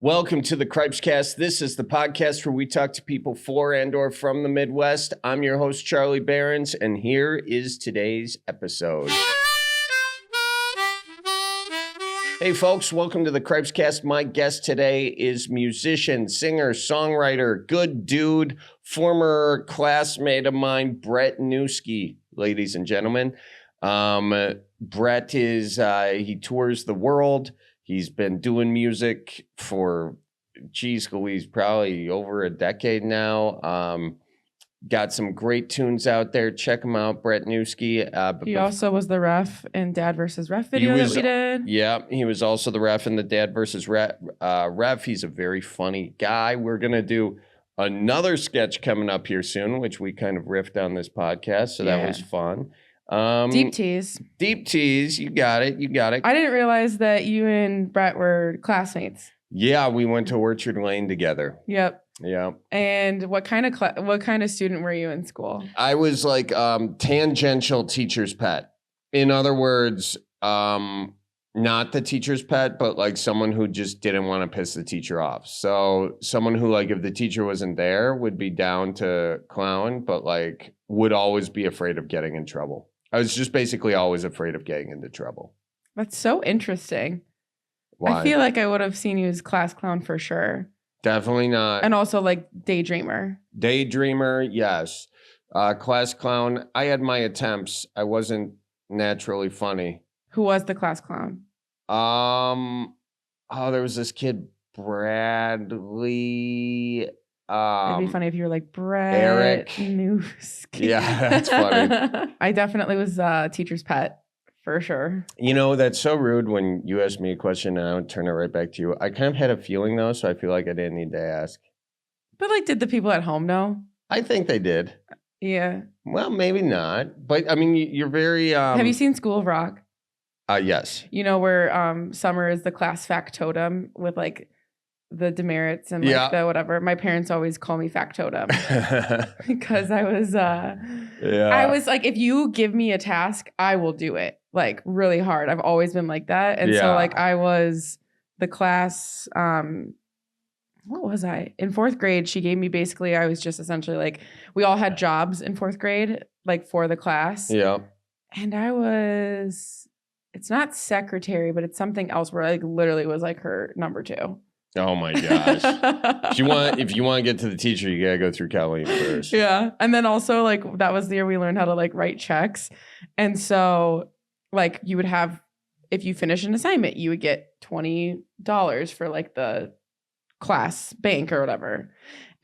Welcome to the Cripescast. This is the podcast where we talk to people for and or from the Midwest. I'm your host, Charlie Behrens, and here is today's episode. Hey folks, welcome to the Cripescast. My guest today is musician, singer, songwriter, good dude, former classmate of mine, Brett Newski, ladies and gentlemen. Brett is, he tours the world. He's been doing music for, Louise, probably over a decade now. Got some great tunes out there. Check him out, Brett Newski. He also was the ref in Dad vs. Ref video that we did. Yeah, he was also the ref in the Dad vs. Ref. He's a very funny guy. We're going to do another sketch coming up here soon, which we kind of riffed on this podcast, so that was fun. Deep tease. You got it. I didn't realize that you and Brett were classmates. Yeah, we went to Orchard Lane together. Yep. Yeah. And what kind of student were you in school? I was like tangential teacher's pet. In other words, not the teacher's pet, but like someone who just didn't want to piss the teacher off. So someone who, like, if the teacher wasn't there, would be down to clown, but like would always be afraid of getting in trouble. I was just basically always afraid of getting into trouble. That's so interesting. Why? I feel like I would have seen you as class clown for sure. Definitely not. And also like daydreamer. Daydreamer, yes. Class clown. I had my attempts. I wasn't naturally funny. Who was the class clown? There was this kid, Bradley. It'd be funny if you were like Brett Eric Newski. Yeah, that's funny. I definitely was teacher's pet for sure. You know, that's so rude when you ask me a question and I would turn it right back to you. I kind of had a feeling though, so I feel like I didn't need to ask. But like, did the people at home know? I think they did. Yeah. Well, maybe not. But I mean, you're very... Have you seen School of Rock? Yes. You know where Summer is the class factotum with like the demerits and like the whatever. My parents always call me factotum because I was like, if you give me a task, I will do it like really hard. I've always been like that. And so like I was the class, what was I? In fourth grade, she gave me basically, I was just essentially like, we all had jobs in fourth grade, like for the class. Yeah. And I was, it's not secretary, but it's something else where I like literally was like her number 2. Oh my gosh. if you want to get to the teacher, you gotta go through Colleen first. Yeah. And then also like that was the year we learned how to like write checks. And so like you would have, if you finish an assignment, you would get $20 for like the class bank or whatever.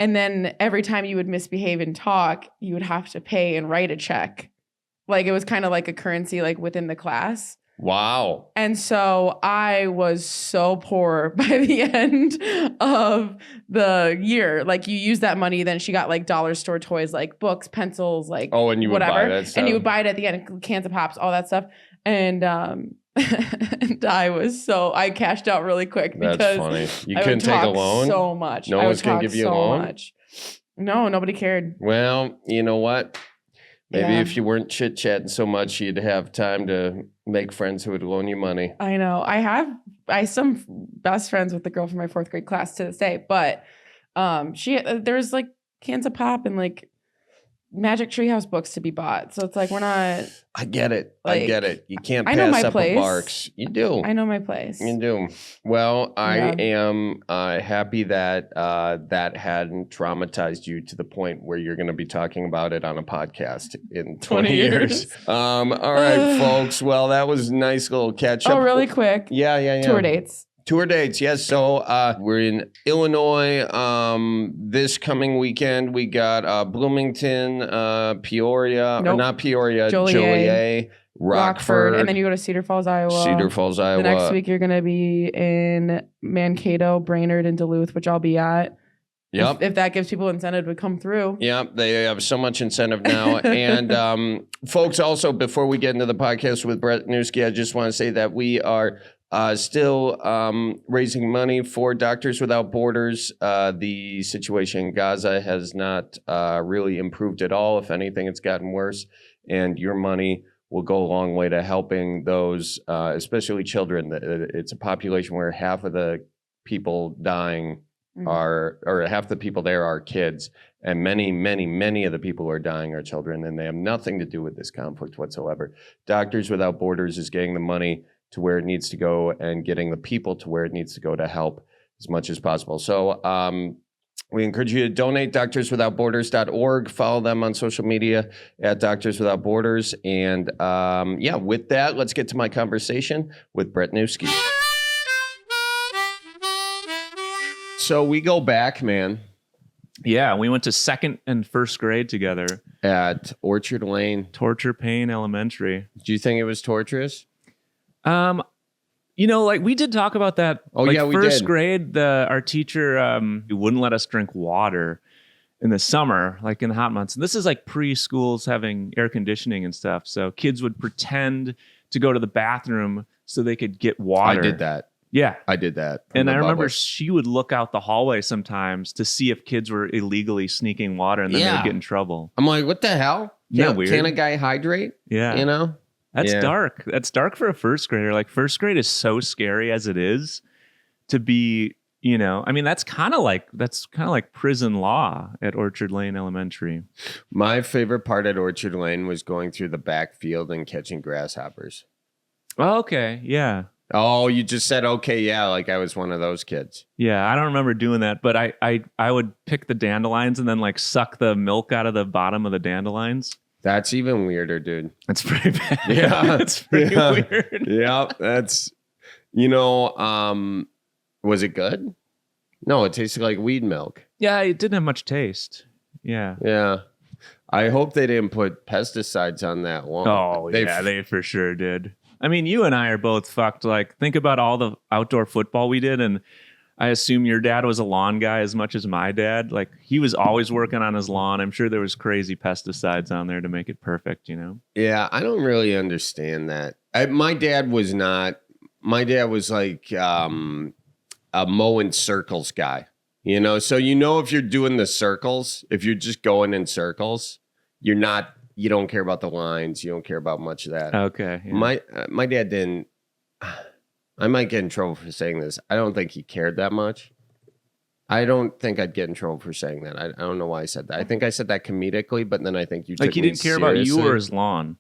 And then every time you would misbehave and talk, you would have to pay and write a check. Like it was kind of like a currency like within the class. Wow. And so I was so poor by the end of the year. Like you use that money, then she got like dollar store toys, like books, pencils, like and you whatever. Would buy that stuff. And you would buy it at the end, cans of Pops, all that stuff. And and I cashed out really quick because that's funny. You couldn't take a loan? So much. No one's gonna give you a loan? Much. No, nobody cared. Well, you know what? Maybe if you weren't chit-chatting so much, you'd have time to make friends who would loan you money. I know. I have some best friends with the girl from my fourth grade class to this day, but there's like cans of Pop and like Magic Treehouse books to be bought. So it's like we're not... I get it. Like, I get it. You can't I pass know my up place. a Barks. You do. I know my place. You do. Well, I am happy that that hadn't traumatized you to the point where you're going to be talking about it on a podcast in 20 years. All right, folks. Well, that was a nice little catch up. Oh, really quick. Yeah. Tour dates. Tour dates, yes. So we're in Illinois this coming weekend. We got Bloomington, Peoria, or not Peoria, Joliet, Rockford. And then you go to Cedar Falls, Iowa. The next week you're going to be in Mankato, Brainerd, and Duluth, which I'll be at. Yep. If that gives people incentive to come through. Yep. They have so much incentive now. And folks, also, before we get into the podcast with Brett Newski, I just want to say that we are still raising money for Doctors Without Borders. The situation in Gaza has not really improved at all. If anything, it's gotten worse. And your money will go a long way to helping those, especially children. It's a population where half of the people dying or half the people there are kids, and many of the people who are dying are children, and they have nothing to do with this conflict whatsoever. Doctors Without Borders is getting the money to where it needs to go and getting the people to where it needs to go to help as much as possible. So we encourage you to donate, doctorswithoutborders.org. Follow them on social media at Doctors Without Borders. And with that, let's get to my conversation with Brett Newski. So we go back, man. Yeah, we went to second and first grade together. At Orchard Lane. Torture Pain Elementary. Do you think it was torturous? We did talk about that. Oh, yeah, we first did. grade, our teacher wouldn't let us drink water in the summer, like in the hot months. And this is like preschools having air conditioning and stuff. So kids would pretend to go to the bathroom so they could get water. I did that. Yeah. I did that. And I remember she would look out the hallway sometimes to see if kids were illegally sneaking water, and then they would get in trouble. I'm like, what the hell? Weird. Can a guy hydrate? Yeah. You know? That's dark. That's dark for a first grader. Like, first grade is so scary as it is to be, that's kind of like prison law at Orchard Lane Elementary. My favorite part at Orchard Lane was going through the backfield and catching grasshoppers. Oh, okay. Yeah. Oh, you just said, okay, yeah, like I was one of those kids. Yeah, I don't remember doing that, but I would pick the dandelions and then like suck the milk out of the bottom of the dandelions. That's even weirder, dude. That's pretty bad. Yeah. That's pretty weird. Yeah, that's, was it good? No, it tasted like weed milk. Yeah, it didn't have much taste. Yeah. Yeah. I hope they didn't put pesticides on that lawn. Oh, they for sure did. I mean, you and I are both fucked. Like, think about all the outdoor football we did, and I assume your dad was a lawn guy as much as my dad. Like, he was always working on his lawn. I'm sure there was crazy pesticides on there to make it perfect, Yeah, I don't really understand that. My dad was not. My dad was like a mowing circles guy, So if you're doing the circles, if you're just going in circles, you're not. You don't care about the lines. You don't care about much of that. Okay. Yeah. My dad didn't. I might get in trouble for saying this. I don't think he cared that much. I don't think I'd get in trouble for saying that. I don't know why I said that. I think I said that comedically, but then I think you took he didn't care about you or his lawn.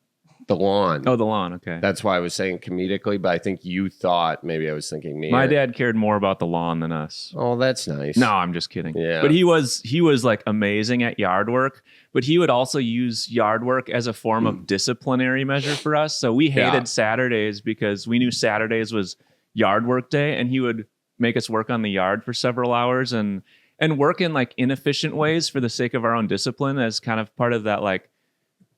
The lawn. Oh, the lawn. Okay. That's why I was saying comedically, but I think you thought maybe I was thinking me. My dad cared more about the lawn than us. Oh, that's nice. No, I'm just kidding. Yeah. But he was like amazing at yard work, but he would also use yard work as a form of disciplinary measure for us. So we hated Saturdays because we knew Saturdays was yard work day, and he would make us work on the yard for several hours and work in like inefficient ways for the sake of our own discipline as kind of part of that. Like,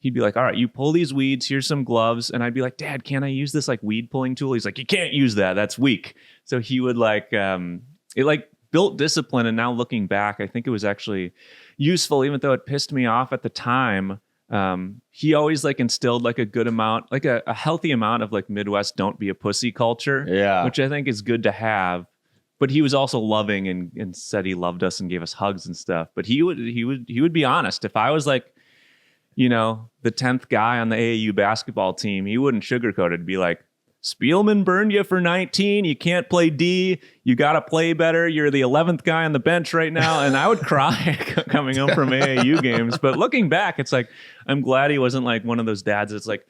he'd be like, all right, you pull these weeds, here's some gloves. And I'd be like, Dad, can't I use this like weed pulling tool? He's like, you can't use that. That's weak. So he would like, it like built discipline. And now looking back, I think it was actually useful, even though it pissed me off at the time. He always like instilled like a good amount, like a healthy amount of like Midwest don't be a pussy culture, which I think is good to have. But he was also loving and said he loved us and gave us hugs and stuff. But he would be honest. If I was like, the 10th guy on the AAU basketball team, he wouldn't sugarcoat it. It'd be like, Spielman burned you for 19. You can't play D. You got to play better. You're the 11th guy on the bench right now. And I would cry coming home from AAU games. But looking back, it's like, I'm glad he wasn't like one of those dads that's like,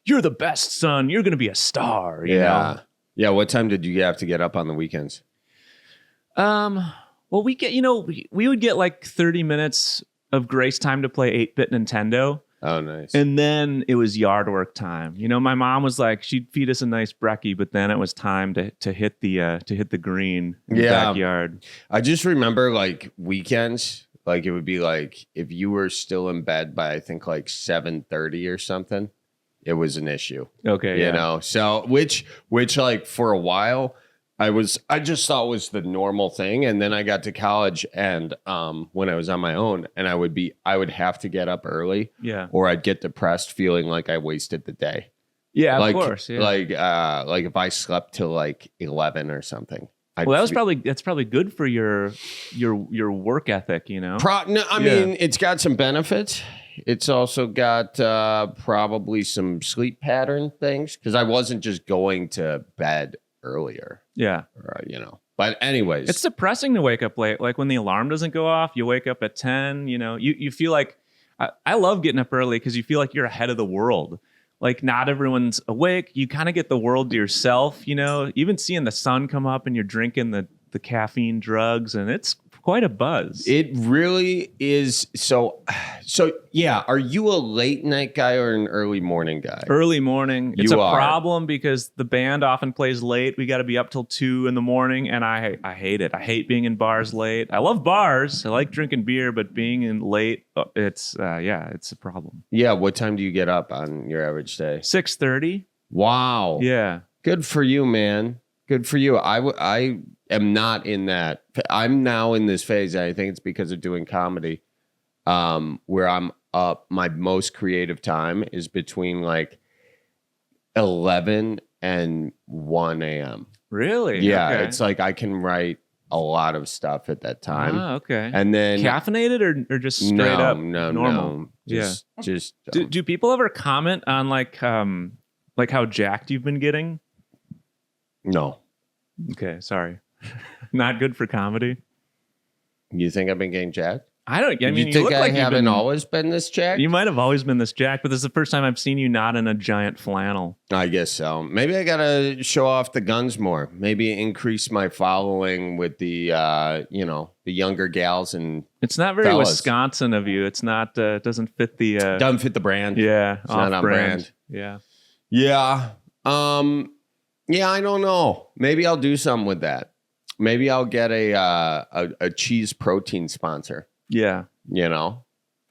you're the best son. You're going to be a star. You know? Yeah. What time did you have to get up on the weekends? Well, we get, we would get like 30 minutes of grace time to play 8-bit Nintendo. Oh, nice. And then it was yard work time. My mom was like, she'd feed us a nice brekkie, but then it was time to hit the green in the backyard. I just remember like weekends, like it would be like if you were still in bed by I think like 7:30 or something, it was an issue. Okay, you know. So which like for a while I just thought was the normal thing, and then I got to college, and when I was on my own, and I would have to get up early, or I'd get depressed, feeling like I wasted the day. Yeah, like, of course. Yeah. Like if I slept till like 11 or something. That's probably good for your work ethic, No, I mean, it's got some benefits. It's also got probably some sleep pattern things because I wasn't just going to bed earlier. Yeah. But anyways, it's depressing to wake up late. Like when the alarm doesn't go off, you wake up at 10, you feel like I love getting up early because you feel like you're ahead of the world. Like not everyone's awake. You kind of get the world to yourself, even seeing the sun come up and you're drinking the caffeine drugs, and it's quite a buzz. It really is. So yeah. Are you a late night guy or an early morning guy? Early morning. It's You a are. problem because the band often plays late. We got to be up till 2 a.m, and I hate it. I hate being in bars late. I love bars. I like drinking beer, but being in late, it's a problem. Yeah. What time do you get up on your average day? 6:30. Wow. Yeah. Good for you, man. Good for you. I am not in that. I'm now in this phase. And I think it's because of doing comedy, where I'm up. My most creative time is between like 11 and 1 a.m. Really? Yeah. Okay. It's like I can write a lot of stuff at that time. Ah, okay. And then caffeinated or just straight up normal? Just Do people ever comment on like how jacked you've been getting? no. Okay, sorry. Not good for comedy. You think I've been getting jacked? I don't. I mean, you think look I like haven't always been this jacked? You might have always been this jacked, but this is the first time I've seen you not in a giant flannel. I guess so. Maybe I gotta show off the guns more. Maybe increase my following with the the younger gals and. It's not very fellas. Wisconsin of you. It's not. Doesn't fit the. Doesn't fit the brand. Yeah, It's not on brand. Yeah. Yeah. Yeah. I don't know. Maybe I'll do something with that. Maybe I'll get a cheese protein sponsor. Yeah.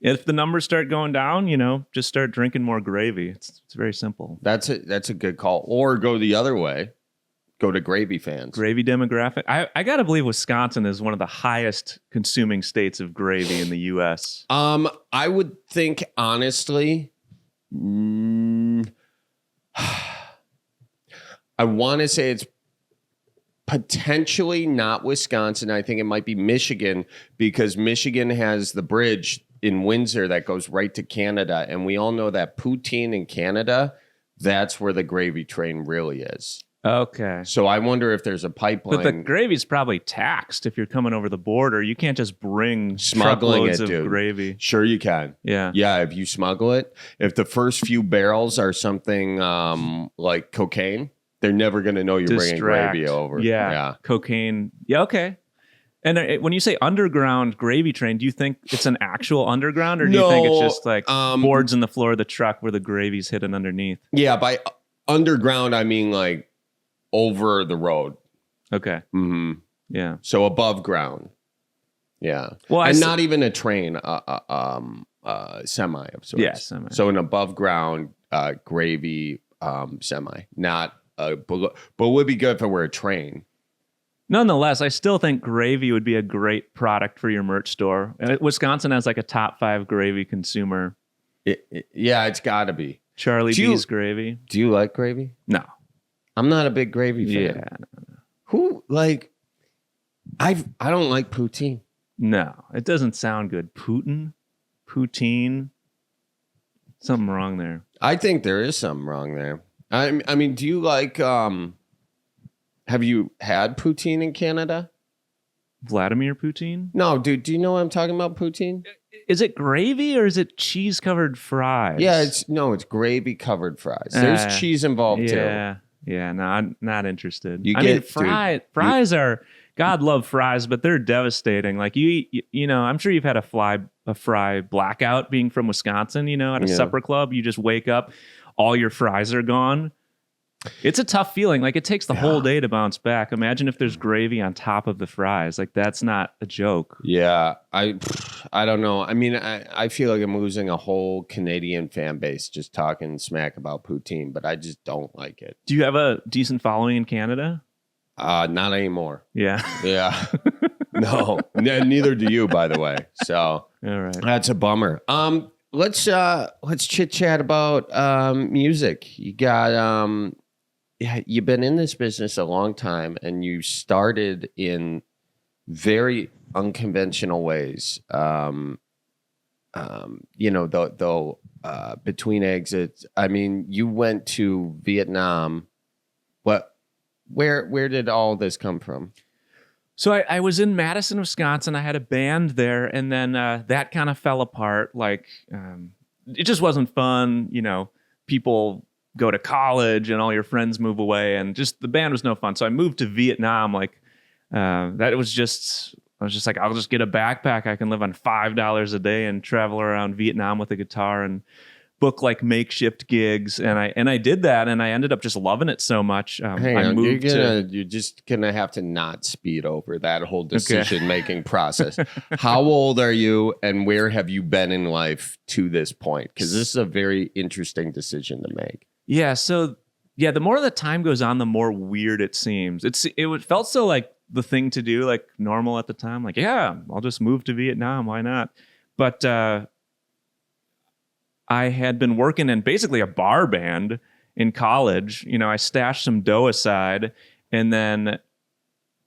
If the numbers start going down, just start drinking more gravy. It's very simple. That's a good call. Or go the other way. Go to gravy fans. Gravy demographic. I gotta believe Wisconsin is one of the highest consuming states of gravy in the U.S. I would think honestly, I want to say it's potentially not Wisconsin. I think it might be Michigan, because Michigan has the bridge in Windsor that goes right to Canada. And we all know that poutine in Canada, that's where the gravy train really is. Okay. So I wonder if there's a pipeline. But the gravy's probably taxed if you're coming over the border. You can't just bring Smuggling truckloads it, of dude. gravy. Sure you can. Yeah. Yeah, if you smuggle it. If the first few barrels are something like cocaine, they're never going to know you're bringing gravy over. Yeah. Cocaine. Yeah, okay. And when you say underground gravy train, do you think it's an actual underground, or do you think it's just like boards in the floor of the truck where the gravy's hidden underneath? Yeah, by underground, I mean like over the road. Okay. Mm-hmm. Yeah. So above ground. Yeah. Well, and not even a train, semi of sorts. Yeah, semi. So an above ground gravy semi, not but would be good if it were a train. Nonetheless, I still think gravy would be a great product for your merch store. Wisconsin has like a top 5 gravy consumer. Yeah, it's got to be. Charlie B's gravy. Do you like gravy? No. I'm not a big gravy fan. Yeah. No. Who I don't like poutine. No, it doesn't sound good. Poutine. Something wrong there. I think there is something wrong there. I mean, do you like have you had poutine in Canada? Vladimir Poutine? No, dude, do you know what I'm talking about, poutine? Is it gravy or is it cheese covered fries? Yeah, it's gravy covered fries. There's cheese involved too. Yeah, no, I'm not interested. Fries are, God love fries, but they're devastating. Like I'm sure you've had a fry blackout being from Wisconsin, at a supper club. You just wake up, all your fries are gone. It's a tough feeling. Like it takes the whole day to bounce back. Imagine if there's gravy on top of the fries. Like that's not a joke. Yeah, I don't know. I mean, I feel like I'm losing a whole Canadian fan base just talking smack about poutine, but I just don't like it. Do you have a decent following in Canada? Not anymore. Yeah. Yeah. No, neither do you, by the way. So all right, that's a bummer. Let's chit chat about music. You got you've been in this business a long time, and you started in very unconventional ways. Between exits. I mean, you went to Vietnam. Where did all this come from? So I was in Madison, Wisconsin. I had a band there, and then that kind of fell apart. Like, it just wasn't fun. You know, people go to college and all your friends move away, and just the band was no fun. So I moved to Vietnam. Like, that was just, I was just like, I'll just get a backpack. I can live on $5 a day and travel around Vietnam with a guitar and book like makeshift gigs, and I did that, and I ended up just loving it so much. You're just gonna have to not speed over that whole decision making process. How old are you, and where have you been in life to this point? Because this is a very interesting decision to make. Yeah. So the more the time goes on, the more weird it seems. It felt so like the thing to do, like normal at the time. Like, yeah, I'll just move to Vietnam. Why not? But I had been working in basically a bar band in college. You know, I stashed some dough aside, and then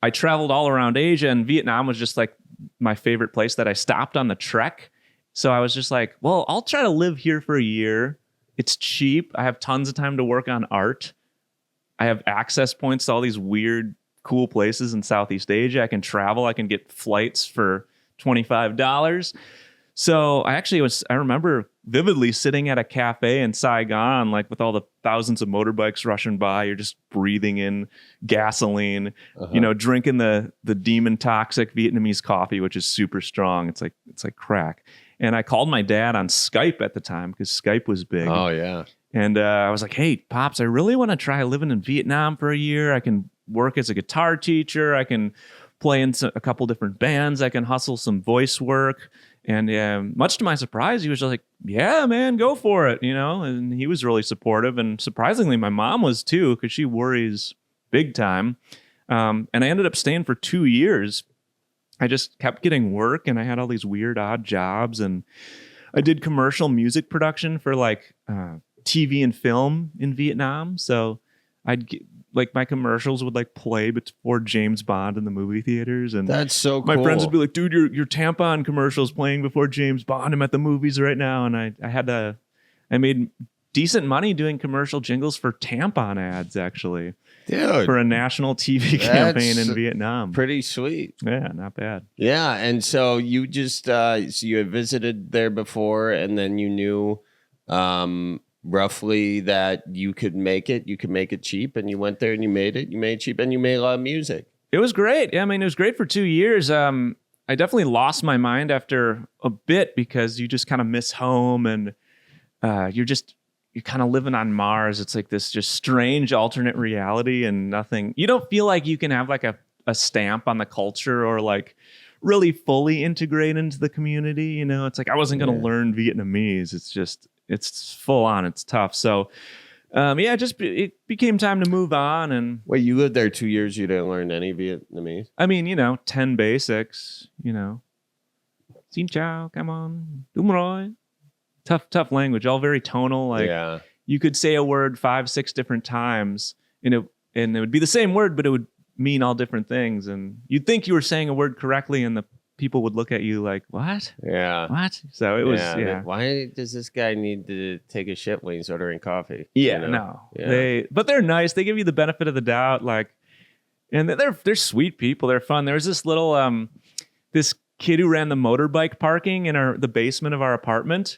I traveled all around Asia, and Vietnam was just like my favorite place that I stopped on the trek. So I was just like, well, I'll try to live here for a year. It's cheap. I have tons of time to work on art. I have access points to all these weird, cool places in Southeast Asia. I can travel. I can get flights for $25. So I remember vividly sitting at a cafe in Saigon, like with all the thousands of motorbikes rushing by. You're just breathing in gasoline, you know, drinking the demon toxic Vietnamese coffee, which is super strong. It's like crack. And I called my dad on Skype at the time because Skype was big. Oh, yeah. And I was like, hey, Pops, I really want to try living in Vietnam for a year. I can work as a guitar teacher. I can play in a couple different bands. I can hustle some voice work. And much to my surprise, he was just like, yeah, man, go for it, you know? And he was really supportive. And surprisingly, my mom was too, because she worries big time. And I ended up staying for 2 years. I just kept getting work, and I had all these weird, odd jobs. And I did commercial music production for like TV and film in Vietnam. So I'd get, like, my commercials would like play before James Bond in the movie theaters, and that's so cool. My friends would be like, "Dude, your tampon commercial's playing before James Bond. I'm at the movies right now." And I made decent money doing commercial jingles for tampon ads, actually, dude, for a national TV campaign in Vietnam. Pretty sweet. Yeah, not bad. Yeah, and so you just so you had visited there before, and then you knew roughly that you could make it cheap, and you went there and you made it cheap, and you made a lot of music. It was great. Yeah, I mean, it was great for 2 years. I definitely lost my mind after a bit because you just kind of miss home, and you're kind of living on Mars. It's like this just strange alternate reality, and nothing, you don't feel like you can have like a stamp on the culture or like really fully integrate into the community. You know, it's like, I wasn't going to learn Vietnamese. It's full on. It's tough. So, it became time to move on. And wait, you lived there 2 years. You didn't learn any Vietnamese? I mean, 10 basics, Xin chào, come on, đúng rồi. Tough language, all very tonal. Like, you could say a word 5-6 different times, and it would be the same word, but it would mean all different things. And you'd think you were saying a word correctly, and the people would look at you like, what? Yeah. What? So it was, Why does this guy need to take a shit when he's ordering coffee? Yeah, no. Yeah. But they're nice. They give you the benefit of the doubt. Like, and they're sweet people. They're fun. There was this little, this kid who ran the motorbike parking in the basement of our apartment.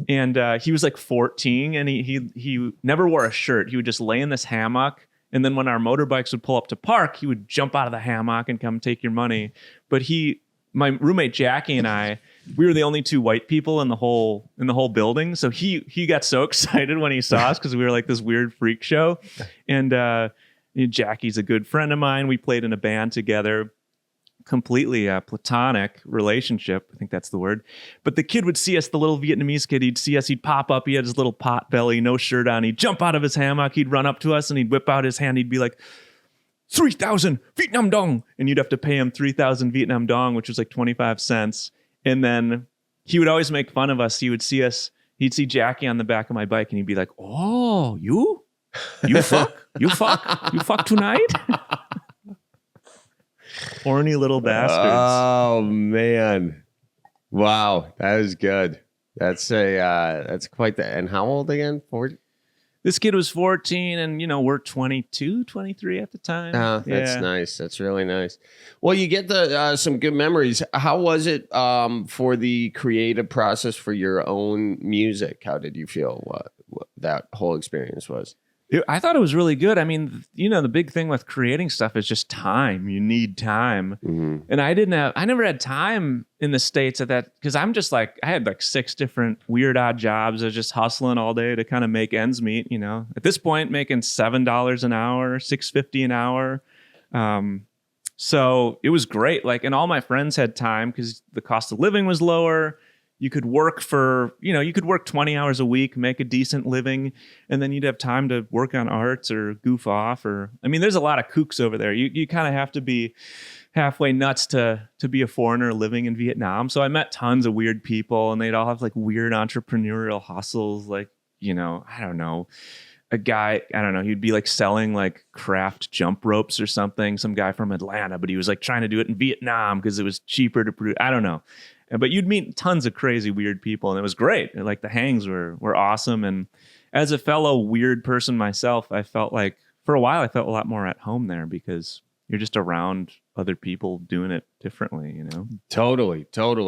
And he was like 14, and he never wore a shirt. He would just lay in this hammock. And then when our motorbikes would pull up to park, he would jump out of the hammock and come take your money. But my roommate Jackie and I, we were the only two white people in the whole building. So he got so excited when he saw us because we were like this weird freak show. And Jackie's a good friend of mine. We played in a band together, completely platonic relationship. I think that's the word. But the kid would see us, the little Vietnamese kid, he'd see us, he'd pop up, he had his little pot belly, no shirt on. He'd jump out of his hammock, he'd run up to us, and he'd whip out his hand. He'd be like, 3,000 Vietnam dong. And you'd have to pay him 3,000 Vietnam dong, which was like 25 cents. And then he would always make fun of us. He would see us, he'd see Jackie on the back of my bike, and he'd be like, oh, you fuck tonight? Horny little bastards. Oh, man. Wow. That is good. That's quite the, and how old again? 40? This kid was 14 and, we're 22, 23 at the time. That's nice. That's really nice. Well, you get some good memories. How was it for the creative process for your own music? How did you feel what that whole experience was? I thought it was really good. I mean, the big thing with creating stuff is just time. You need time. Mm-hmm. And I never had time in the States at that, because I'm just I had 6 different weird odd jobs. I was just hustling all day to kind of make ends meet, At this point, making $7 an hour, $6.50 an hour. So it was great. And all my friends had time because the cost of living was lower. You could work you could work 20 hours a week, make a decent living, and then you'd have time to work on arts or goof off. There's a lot of kooks over there. You kind of have to be halfway nuts to be a foreigner living in Vietnam. So I met tons of weird people, and they'd all have weird entrepreneurial hustles. I don't know. A guy, I don't know, he'd be selling craft jump ropes or something. Some guy from Atlanta, but he was trying to do it in Vietnam because it was cheaper to produce. I don't know. But you'd meet tons of crazy, weird people, and it was great. The hangs were awesome. And as a fellow weird person myself, I felt for a while, I felt a lot more at home there because you're just around other people doing it differently, Totally.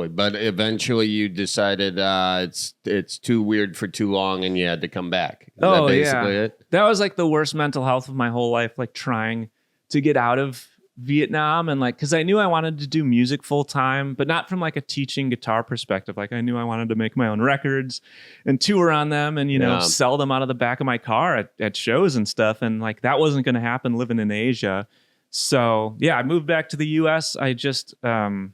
But eventually you decided it's too weird for too long and you had to come back. Is that basically it? That was the worst mental health of my whole life, trying to get out of Vietnam and because I knew I wanted to do music full time, but not from a teaching guitar perspective. I knew I wanted to make my own records and tour on them and sell them out of the back of my car at shows and stuff. And that wasn't going to happen living in Asia. So I moved back to the US. I just I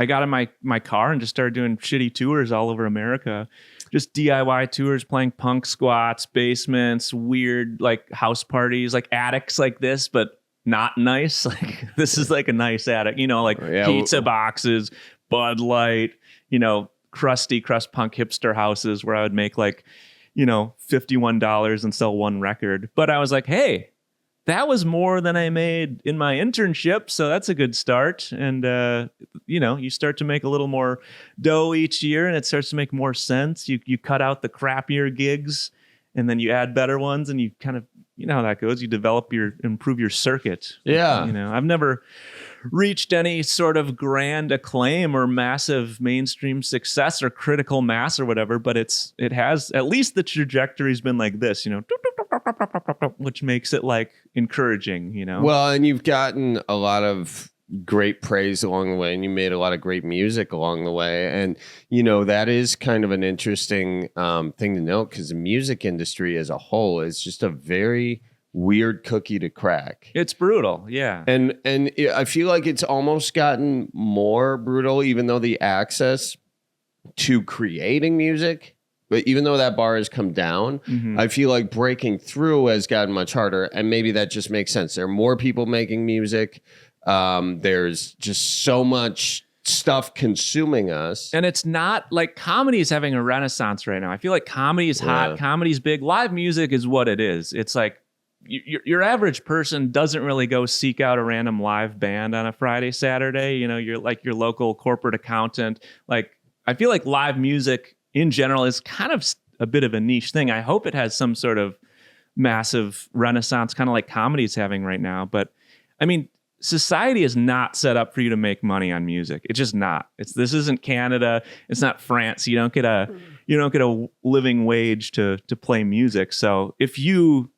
got in my car and just started doing shitty tours all over America. Just DIY tours, playing punk squats, basements, weird house parties, attics like this, but not nice. This is a nice attic, pizza boxes, Bud Light, crusty crust punk hipster houses where I would make $51 and sell one record. But I was hey, that was more than I made in my internship. So that's a good start. And, you start to make a little more dough each year and it starts to make more sense. You cut out the crappier gigs and then you add better ones and you kind of, how that goes. You improve your circuit. Yeah. I've never reached any sort of grand acclaim or massive mainstream success or critical mass or whatever, but it has, at least the trajectory's been like this, which makes it encouraging, Well, and you've gotten a lot of great praise along the way and you made a lot of great music along the way. And, that is kind of an interesting thing to note because the music industry as a whole is just a very weird cookie to crack. It's brutal. Yeah. And I feel like it's almost gotten more brutal, even though the access to creating music, but even though that bar has come down, I feel like breaking through has gotten much harder. And maybe that just makes sense. There are more people making music. There's just so much stuff consuming us. And it's not comedy is having a renaissance right now. I feel like comedy is hot. Comedy's big. Live music is what it is. It's your average person doesn't really go seek out a random live band on a Friday, Saturday. You're your local corporate accountant. I feel like live music in general is kind of a bit of a niche thing. I hope it has some sort of massive renaissance, kind of like comedy is having right now. But society is not set up for you to make money on music. It's just not. This isn't Canada. It's not France. You don't get a living wage to play music. So if you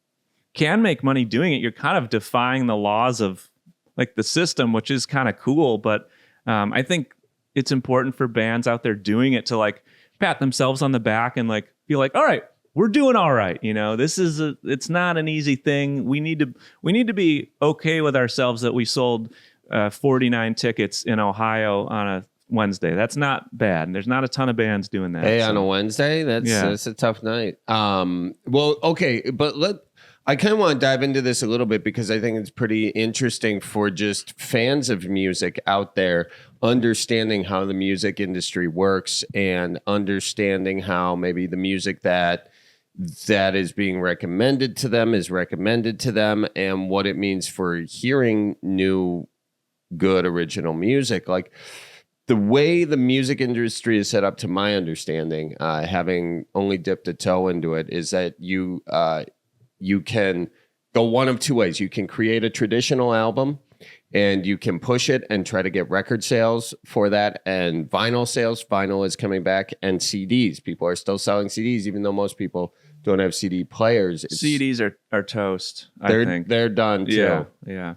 can make money doing it, you're kind of defying the laws of the system, which is kind of cool. But I think it's important for bands out there doing it to pat themselves on the back and feel all right, we're doing all right. It's not an easy thing. We need to be okay with ourselves that we sold 49 tickets in Ohio on a Wednesday. That's not bad. And there's not a ton of bands doing that. Hey, on a Wednesday, that's a tough night. Well, okay, but I kind of want to dive into this a little bit because I think it's pretty interesting for just fans of music out there understanding how the music industry works and understanding how maybe the music that is being recommended to them is recommended to them and what it means for hearing new, good, original music. the way the music industry is set up, to my understanding, having only dipped a toe into it, is that you can go one of two ways. You can create a traditional album and you can push it and try to get record sales for that, and vinyl sales. Vinyl is coming back, and CDs. People are still selling CDs, even though most people don't have CD players. CDs are toast. I think they're done too. Yeah.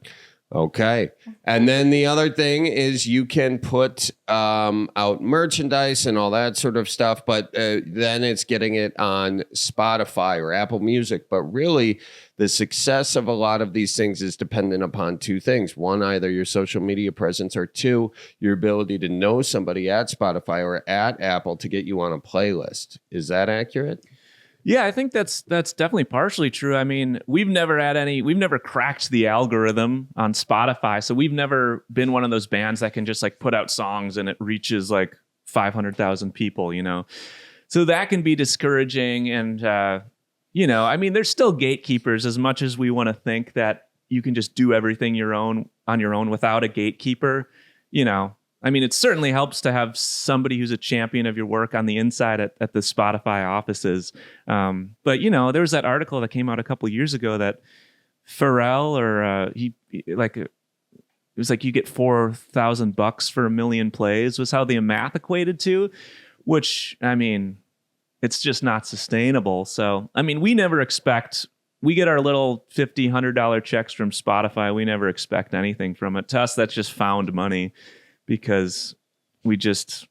Okay. And then the other thing is you can put out merchandise and all that sort of stuff, but then it's getting it on Spotify or Apple Music. But really, the success of a lot of these things is dependent upon two things. One, either your social media presence, or two, your ability to know somebody at Spotify or at Apple to get you on a playlist. Is that accurate? Yeah, I think that's definitely partially true. I mean, we've never cracked the algorithm on Spotify. So we've never been one of those bands that can just like put out songs and it reaches like 500,000 people, you know? So that can be discouraging. And, you know, I mean, there's still gatekeepers, as much as we want to think that you can just do everything on your own without a gatekeeper, you know. I mean, it certainly helps to have somebody who's a champion of your work on the inside at the Spotify offices. But, you know, there was that article that came out a couple of years ago that Pharrell, it was like you get $4,000 for 1 million plays was how the math equated to, which, I mean, it's just not sustainable. So, I mean, we get our little $50, $100 checks from Spotify. We never expect anything from it. To us, that's just found money. Because it's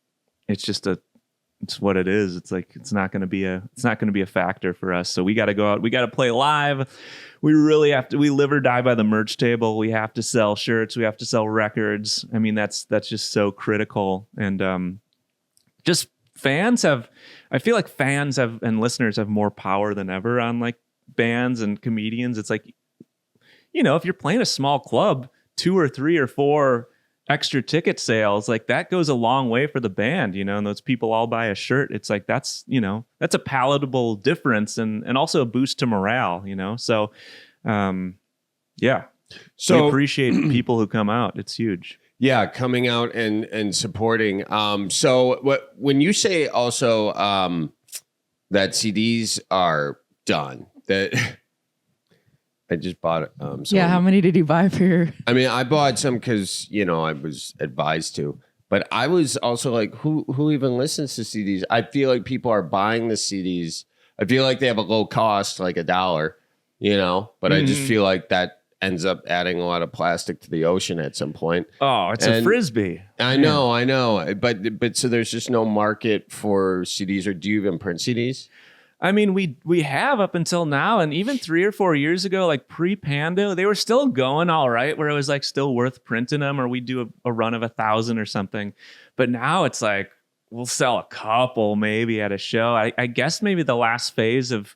what it is. It's like it's not going to be a factor for us. So we got to go out. We got to play live. We really have to. We live or die by the merch table. We have to sell shirts. We have to sell records. I mean, that's just so critical. And just I feel like fans and listeners have more power than ever on like bands and comedians. It's like, you know, if you're playing a small club, 2 or 3 or 4 extra ticket sales, like that goes a long way for the band, you know, and those people all buy a shirt. It's like, that's a palatable difference and also a boost to morale, you know? So, yeah. So we appreciate people who come out. It's huge. Yeah. Coming out and supporting. So when you say also, that CDs are done, that I just bought it. How many did you buy for your? I mean, I bought some because, you know, I was advised to. But I was also like, who even listens to CDs? I feel like people are buying the CDs. I feel like they have a low cost, like $1, you know? But I just feel like that ends up adding a lot of plastic to the ocean at some point. Oh, it's a Frisbee. I know. But so there's just no market for CDs, or do you even print CDs? I mean, we have up until now, and even 3 or 4 years ago, like pre-Pando, they were still going all right, where it was like still worth printing them, or we'd do a run of 1,000 or something. But now it's like we'll sell a couple maybe at a show. I guess maybe the last phase of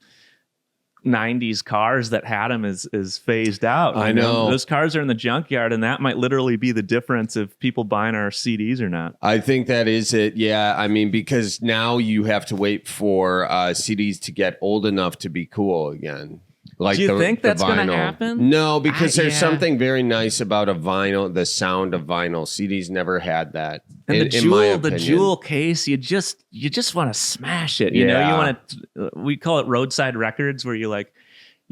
90s cars that had them is phased out. I know. Those cars are in the junkyard, and that might literally be the difference of people buying our CDs or not. I think that is it. Yeah. I mean, because now you have to wait for CDs to get old enough to be cool again. Like, do you think that's going to happen? No, because there's something very nice about a vinyl, the sound of vinyl. CDs never had that. And the jewel case, you just want to smash it. You know, you want to. We call it roadside records, where you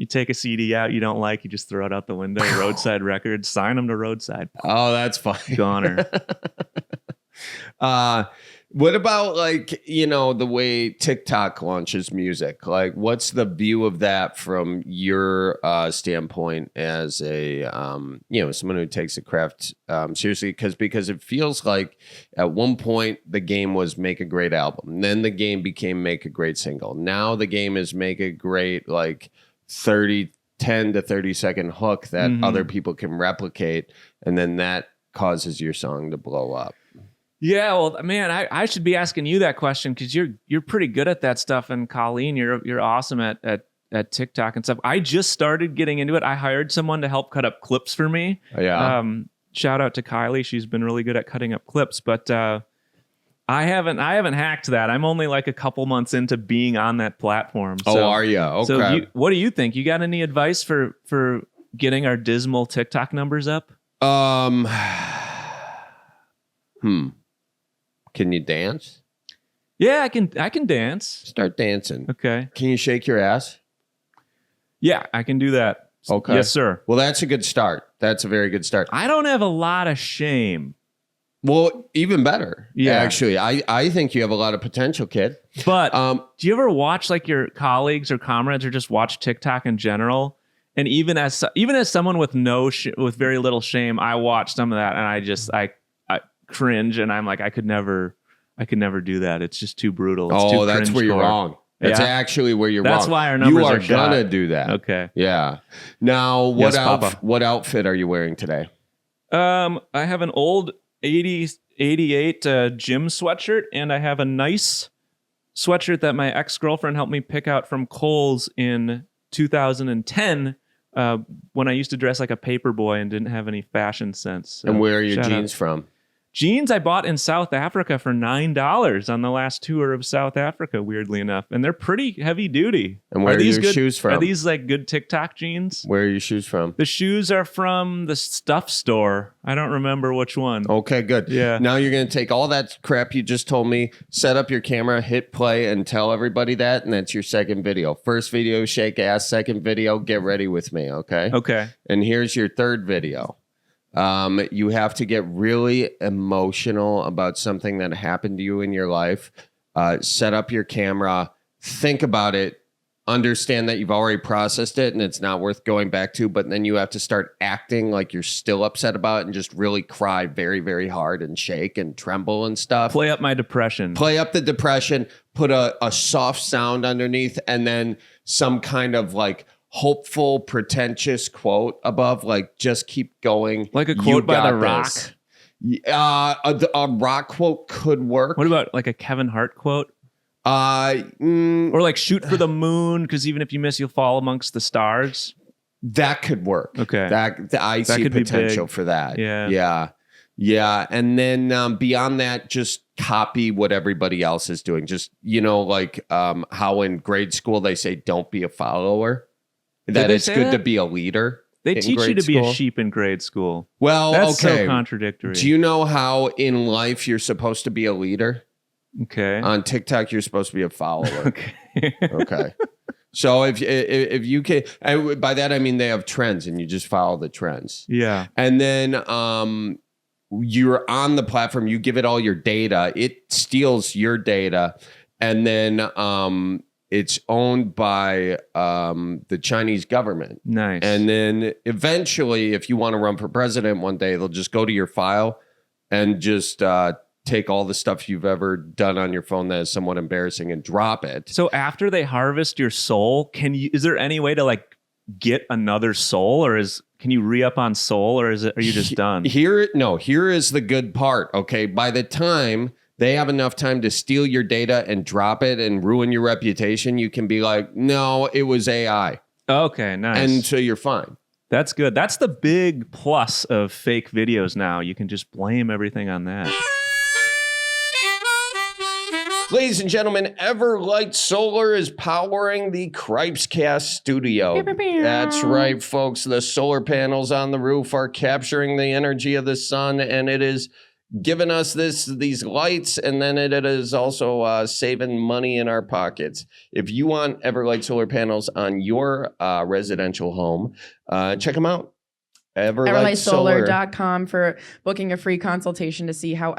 take a CD out you don't like, you just throw it out the window. Roadside records, sign them to roadside. Oh, that's funny. Goner. What about, like, you know, the way TikTok launches music? Like, what's the view of that from your standpoint as a, you know, someone who takes the craft seriously? Because it feels like at one point the game was make a great album. Then the game became make a great single. Now the game is make a great, like, 10 to 30 second hook that other people can replicate. And then that causes your song to blow up. Yeah, well, man, I should be asking you that question, because you're pretty good at that stuff, and Colleen, you're awesome at TikTok and stuff. I just started getting into it. I hired someone to help cut up clips for me. Yeah. Shout out to Kylie; she's been really good at cutting up clips. But I haven't hacked that. I'm only like a couple months into being on that platform. So, are you? Okay. So what do you think? You got any advice for getting our dismal TikTok numbers up? Can you dance? Yeah, I can dance. Start dancing. Okay. Can you shake your ass? Yeah, I can do that. Okay. Yes, sir. Well, that's a good start. That's a very good start. I don't have a lot of shame. Well, even better. Yeah. Actually, I think you have a lot of potential, kid. But do you ever watch like your colleagues or comrades or just watch TikTok in general? And even as someone with with very little shame, I watch some of that and I cringe and I'm like, I could never do that. It's just too brutal. It's too that's where you're wrong. That's actually where you're wrong. That's why our numbers are shot. gonna do that. Okay. Yeah. Now, what outfit are you wearing today? I have an old 88 gym sweatshirt, and I have a nice sweatshirt that my ex-girlfriend helped me pick out from Kohl's in 2010 when I used to dress like a paper boy and didn't have any fashion sense. So and where are your jeans from? Jeans I bought in South Africa for $9 on the last tour of South Africa, weirdly enough. And they're pretty heavy duty. And where are your shoes from? Are these like good TikTok jeans? Where are your shoes from? The shoes are from the stuff store. I don't remember which one. Okay, good. Yeah. Now you're going to take all that crap you just told me, set up your camera, hit play, and tell everybody that. And that's your second video. First video, shake ass. Second video, get ready with me, okay? Okay. And here's your third video. You have to get really emotional about something that happened to you in your life. Set up your camera, think about it, understand that you've already processed it and it's not worth going back to, but then you have to start acting like you're still upset about it and just really cry very, very hard and shake and tremble and stuff. Play up my depression. Play up the depression, put a soft sound underneath, and then some kind of like hopeful, pretentious quote above, like just keep going. Like a quote by The Rock. A Rock quote could work. What about like a Kevin Hart quote? Or like shoot for the moon, because even if you miss, you'll fall amongst the stars. That could work. Okay. I see potential for that. Yeah. And then beyond that, just copy what everybody else is doing. Just, like how in grade school they say, don't be a follower. That it's good to be a leader. They teach you to be a sheep in grade school. Well, that's okay. so contradictory. Do you know how in life you're supposed to be a leader? Okay. On TikTok, you're supposed to be a follower. Okay. So if you can, and by that I mean they have trends, and you just follow the trends. Yeah. And then you're on the platform. You give it all your data. It steals your data, and then it's owned by the Chinese government. Nice. And then eventually, if you want to run for president one day, they'll just go to your file and just take all the stuff you've ever done on your phone that is somewhat embarrassing and drop it. So after they harvest your soul, is there any way to like get another soul, or can you re-up on soul, or are you just done? Here is the good part. Okay. By the time they have enough time to steal your data and drop it and ruin your reputation, you can be like, no, it was AI. Okay, nice. And so you're fine. That's good. That's the big plus of fake videos now. You can just blame everything on that. Ladies and gentlemen, Everlight Solar is powering the Cripescast studio. That's right, folks. The solar panels on the roof are capturing the energy of the sun, and it is giving us these lights, and then it is also saving money in our pockets. If you want Everlight solar panels on your residential home, check them out. Everlightsolar.com for booking a free consultation to see how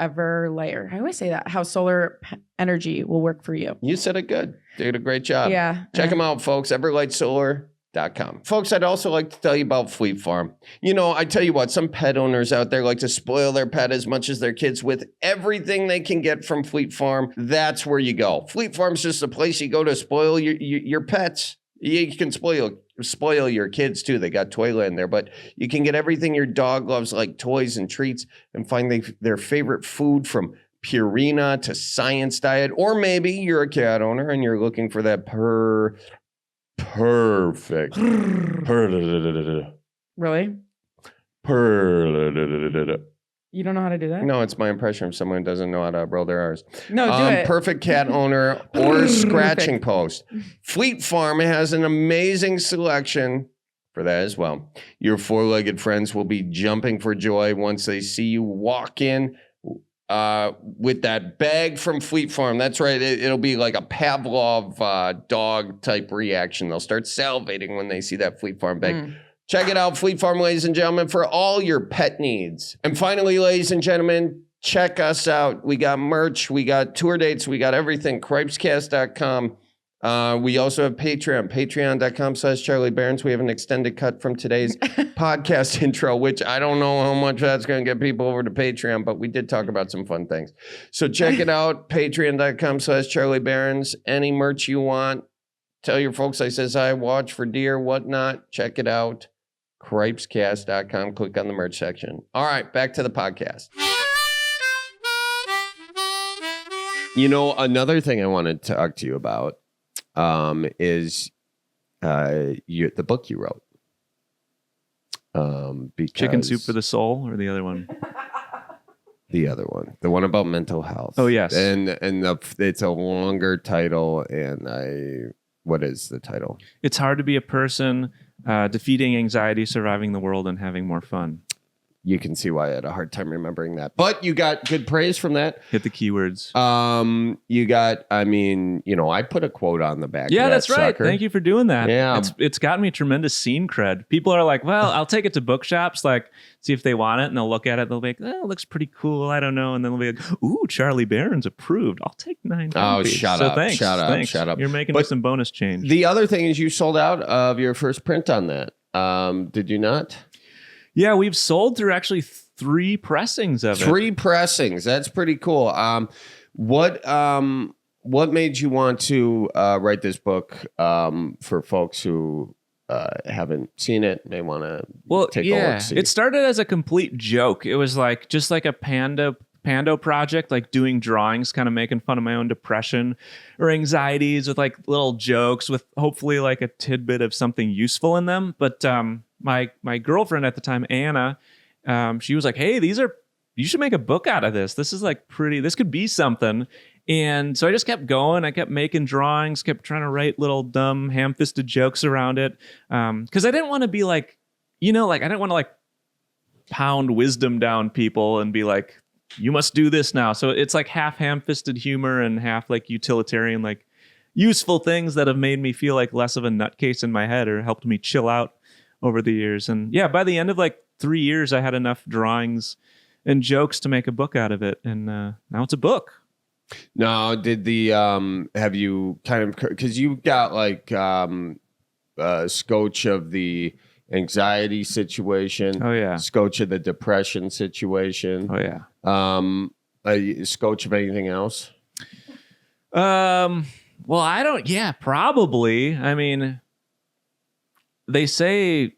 solar energy will work for you. You said it good. Did a great job. Yeah. Check them out, folks. Everlightsolar.com. Folks, I'd also like to tell you about Fleet Farm. I tell you what, some pet owners out there like to spoil their pet as much as their kids with everything they can get from Fleet Farm. That's where you go. Fleet Farm's just a place you go to spoil your pets. You can spoil your kids too. They got Toyland there, but you can get everything your dog loves, like toys and treats, and find their favorite food from Purina to Science Diet. Or maybe you're a cat owner and you're looking for that perfect. Really? You don't know how to do that? No, it's my impression of someone who doesn't know how to roll their R's. No, do it. Perfect cat owner or scratching post. Fleet Farm has an amazing selection for that as well. Your four-legged friends will be jumping for joy once they see you walk in with that bag from Fleet Farm. That's right. It'll be like a Pavlov dog type reaction. They'll start salivating when they see that Fleet Farm bag. Check it out, Fleet Farm, ladies and gentlemen, for all your pet needs. And finally, ladies and gentlemen, check us out. We got merch, we got tour dates, we got everything. Cripescast.com. We also have Patreon, patreon.com/Charlie Barons. We have an extended cut from today's podcast intro, which I don't know how much that's going to get people over to Patreon, but we did talk about some fun things. So check it out, patreon.com/Charlie Barons. Any merch you want, tell your folks I says I watch for deer, whatnot. Check it out. Cripescast.com. Click on the merch section. All right, back to the podcast. You know, another thing I wanted to talk to you about is the book you wrote. Chicken Soup for the Soul, or the other one? The other one, the one about mental health. Oh, yes. And it's a longer title, and what is the title? It's hard to be a person, defeating anxiety, surviving the world, and having more fun. You can see why I had a hard time remembering that. But you got good praise from that. Hit the keywords. You got, I mean, you know, I put a quote on the back. Yeah, of that that's right. sucker. Thank you for doing that. Yeah. It's gotten me tremendous scene cred. People are like, well, I'll take it to bookshops, like, see if they want it, and they'll look at it. They'll be like, oh, it looks pretty cool. I don't know. And then they'll be like, ooh, Charlie Barron's approved. I'll take 9 copies. Oh, shut so up. Thanks. Shut up. Thanks. Shut up. You're making me some bonus change. The other thing is you sold out of your first print on that. Did you not? Yeah, we've sold through actually 3 pressings of it. 3 pressings. That's pretty cool. What made you want to write this book for folks who haven't seen it? They want to take a look. See. It started as a complete joke. It was like just like a Pando project, like doing drawings, kind of making fun of my own depression or anxieties with like little jokes with hopefully like a tidbit of something useful in them. But my girlfriend at the time, Anna, she was like, hey, you should make a book out of this. This is like this could be something. And so I just kept going. I kept making drawings, kept trying to write little dumb ham-fisted jokes around it. Cause I didn't want to be like, I didn't want to like pound wisdom down people and be like, you must do this now. So it's like half ham-fisted humor and half like utilitarian, like useful things that have made me feel like less of a nutcase in my head or helped me chill out over the years. And yeah, by the end of like 3 years, I had enough drawings and jokes to make a book out of it. And now it's a book. Now, have you kind of, because you got like scotch of the anxiety situation. Oh, yeah. Scotch of the depression situation. Oh, yeah. Scotch of anything else? Well, probably. I mean, they say,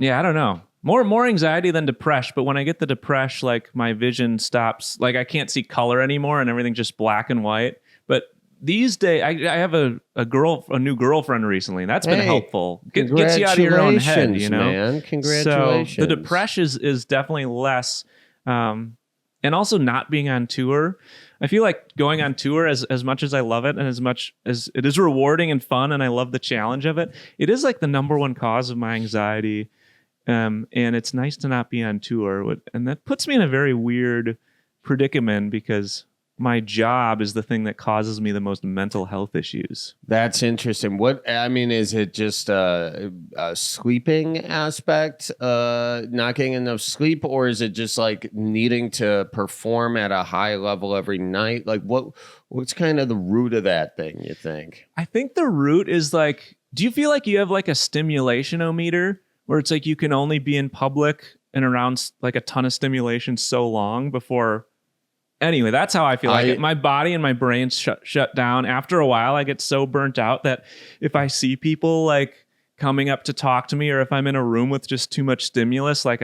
I don't know. More anxiety than depression, but when I get the depression, like my vision stops, like I can't see color anymore and everything's just black and white. But these days, I have a new girlfriend recently, and that's been helpful. Gets you out of your own head, you know. Man. Congratulations. So the depression is definitely less, and also not being on tour. I feel like going on tour, as much as I love it, and as much as it is rewarding and fun, and I love the challenge of it, it is like the number one cause of my anxiety. And it's nice to not be on tour, and that puts me in a very weird predicament because my job is the thing that causes me the most mental health issues. That's interesting. Is it just a sleeping aspect, not getting enough sleep, or is it just like needing to perform at a high level every night? Like what's kind of the root of that thing, you think? I think the root is like, do you feel like you have like a stimulation-o-meter where it's like you can only be in public and around like a ton of stimulation so long before... Anyway, that's how I feel. Like my body and my brain shut down. After a while, I get so burnt out that if I see people like coming up to talk to me, or if I'm in a room with just too much stimulus, like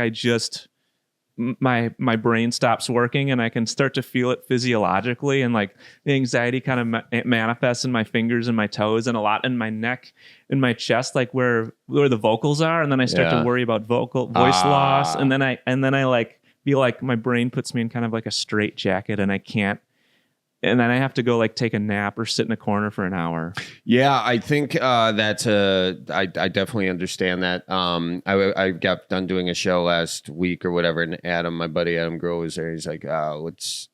my brain stops working, and I can start to feel it physiologically, and like the anxiety kind of manifests in my fingers and my toes, and a lot in my neck and my chest, like where the vocals are, and then I start to worry about voice loss, and then I like feel like my brain puts me in kind of like a straitjacket, and I can't and then I have to go like take a nap or sit in a corner for an hour. Yeah, I think I definitely understand that. I got done doing a show last week or whatever, and my buddy Adam Grohl was there. He's like,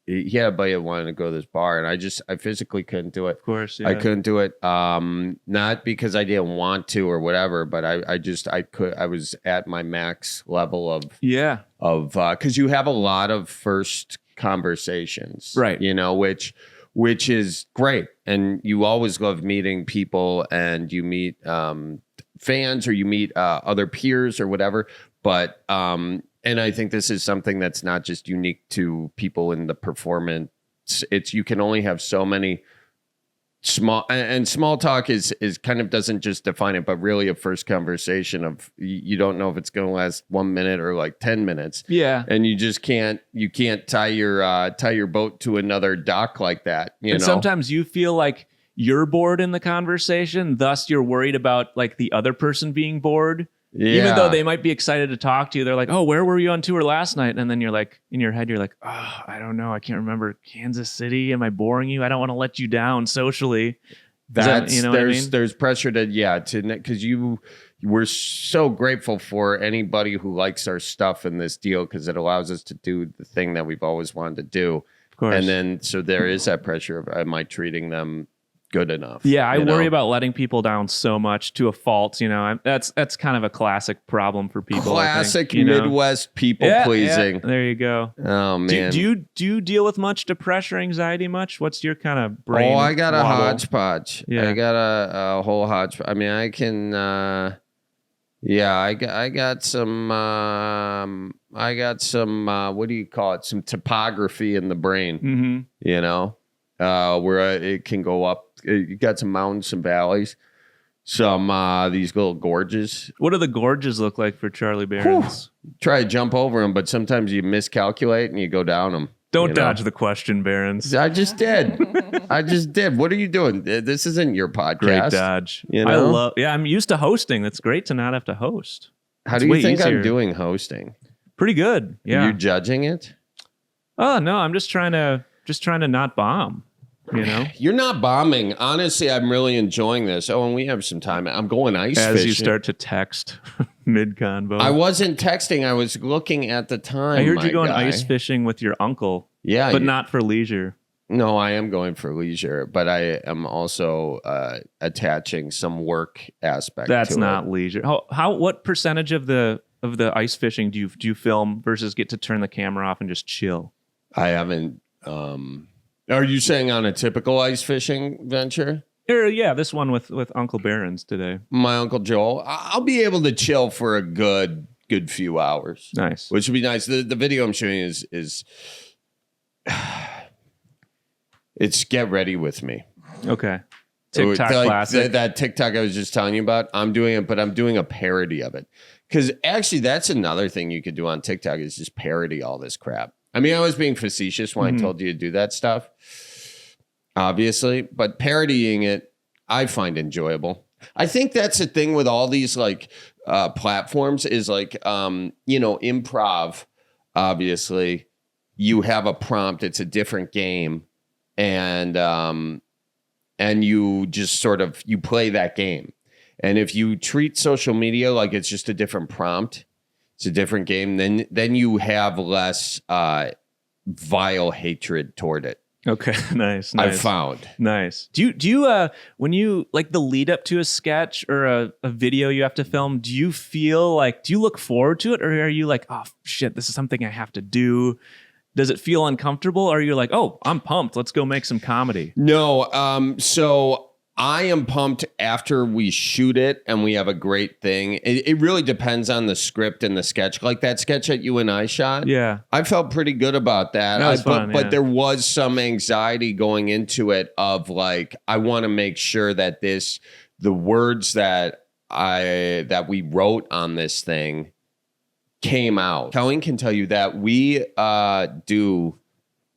he had a buddy that wanted to go to this bar, and I physically couldn't do it. Of course, yeah. I couldn't do it. Not because I didn't want to or whatever, but I was at my max level of because you have a lot of first conversations, right? Which is great, and you always love meeting people, and you meet fans, or you meet other peers or whatever. But and I think this is something that's not just unique to people in the performance. It's you can only have so many small talk is kind of doesn't just define it, but really a first conversation of you don't know if it's going to last 1 minute or like 10 minutes. Yeah. And you just can't tie your boat to another dock like that. And sometimes you feel like you're bored in the conversation, thus you're worried about like the other person being bored. Yeah. Even though they might be excited to talk to you, they're like, "Oh, where were you on tour last night?" And then you're like, in your head, you're like, "Oh, I don't know. I can't remember. Kansas City. Am I boring you? I don't want to let you down socially." There's pressure to because we're so grateful for anybody who likes our stuff in this deal, because it allows us to do the thing that we've always wanted to do. Of course. And then so there is that pressure of, am I treating them good enough? Yeah, I worry about letting people down so much to a fault. That's kind of a classic problem for people. Classic Midwest people pleasing. Yeah, there you go. Oh man, do you deal with much depression or anxiety much? What's your kind of brain? Oh, I got a hodgepodge. Yeah. I got a whole hodgepodge. I mean, I can. I got some. I got some. What do you call it? Some topography in the brain. Mm-hmm. Where it can go up. You got some mountains, some valleys, some these little gorges. What do the gorges look like for Charlie Behrens? Try to jump over them, but sometimes you miscalculate and you go down them. Don't dodge the question, Behrens. I just did. What are you doing? This isn't your podcast. Great dodge. I'm used to hosting. It's great to not have to host. How do you think I'm doing hosting? Pretty good. Yeah. You're judging it? Oh no, I'm just trying to not bomb. You're not bombing. Honestly, I'm really enjoying this. Oh, and we have some time. I'm going ice fishing. As you start to text mid-convo. I wasn't texting. I was looking at the time. I heard you going ice fishing with your uncle. Yeah. But not for leisure. No, I am going for leisure, but I am also attaching some work aspect to it. That's not leisure. What percentage of the ice fishing do you film versus get to turn the camera off and just chill? I haven't... Are you saying on a typical ice fishing venture? Yeah, this one with Uncle Behrens today. My Uncle Joel. I'll be able to chill for a good few hours. Nice. Which would be nice. The video I'm showing is it's Get Ready With Me. Okay. TikTok classic. That TikTok I was just telling you about, I'm doing it, but I'm doing a parody of it. Because actually that's another thing you could do on TikTok is just parody all this crap. I mean, I was being facetious when I told you to do that stuff, obviously, but parodying it, I find enjoyable. I think that's the thing with all these like platforms is like, improv, obviously, you have a prompt, it's a different game, and you just sort of, you play that game. And if you treat social media like it's just a different prompt, it's a different game, then you have less vile hatred toward it. Okay, nice. I found. Nice. Do you when you like the lead up to a sketch or a video you have to film, do you look forward to it, or are you like, oh shit, this is something I have to do? Does it feel uncomfortable, or are you like, oh, I'm pumped, let's go make some comedy? No, so I am pumped after we shoot it and we have a great thing. It really depends on the script and the sketch. Like that sketch that you and I shot. Yeah. I felt pretty good about that. That was fun, but there was some anxiety going into it of like, I want to make sure that the words that we wrote on this thing came out. Colleen can tell you that we do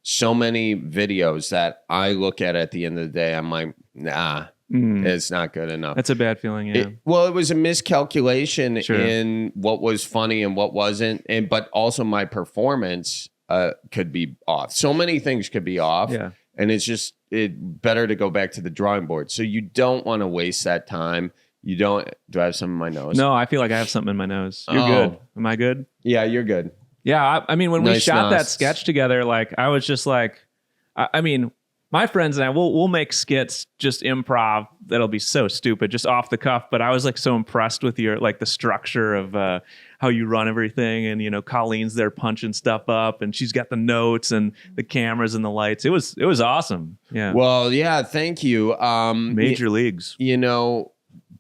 so many videos that I look at the end of the day. I'm like, nah, it's not good enough. That's a bad feeling. Yeah. It was a miscalculation in what was funny and what wasn't, but also my performance could be off. So many things could be off. Yeah. and it's just better to go back to the drawing board. So you don't want to waste that time. You don't. Do I have something in my nose? No, I feel like I have something in my nose. You're good. Am I good? Yeah, you're good. Yeah, I mean, when we shot nos. that sketch together, like I was just like, I mean, my friends and I, we'll make skits, just improv. That'll be so stupid, just off the cuff. But I was like so impressed with your like the structure of how you run everything, and you know, Colleen's there punching stuff up, and she's got the notes and the cameras and the lights. It was awesome. Yeah. Well, yeah. Thank you. Major leagues. You know.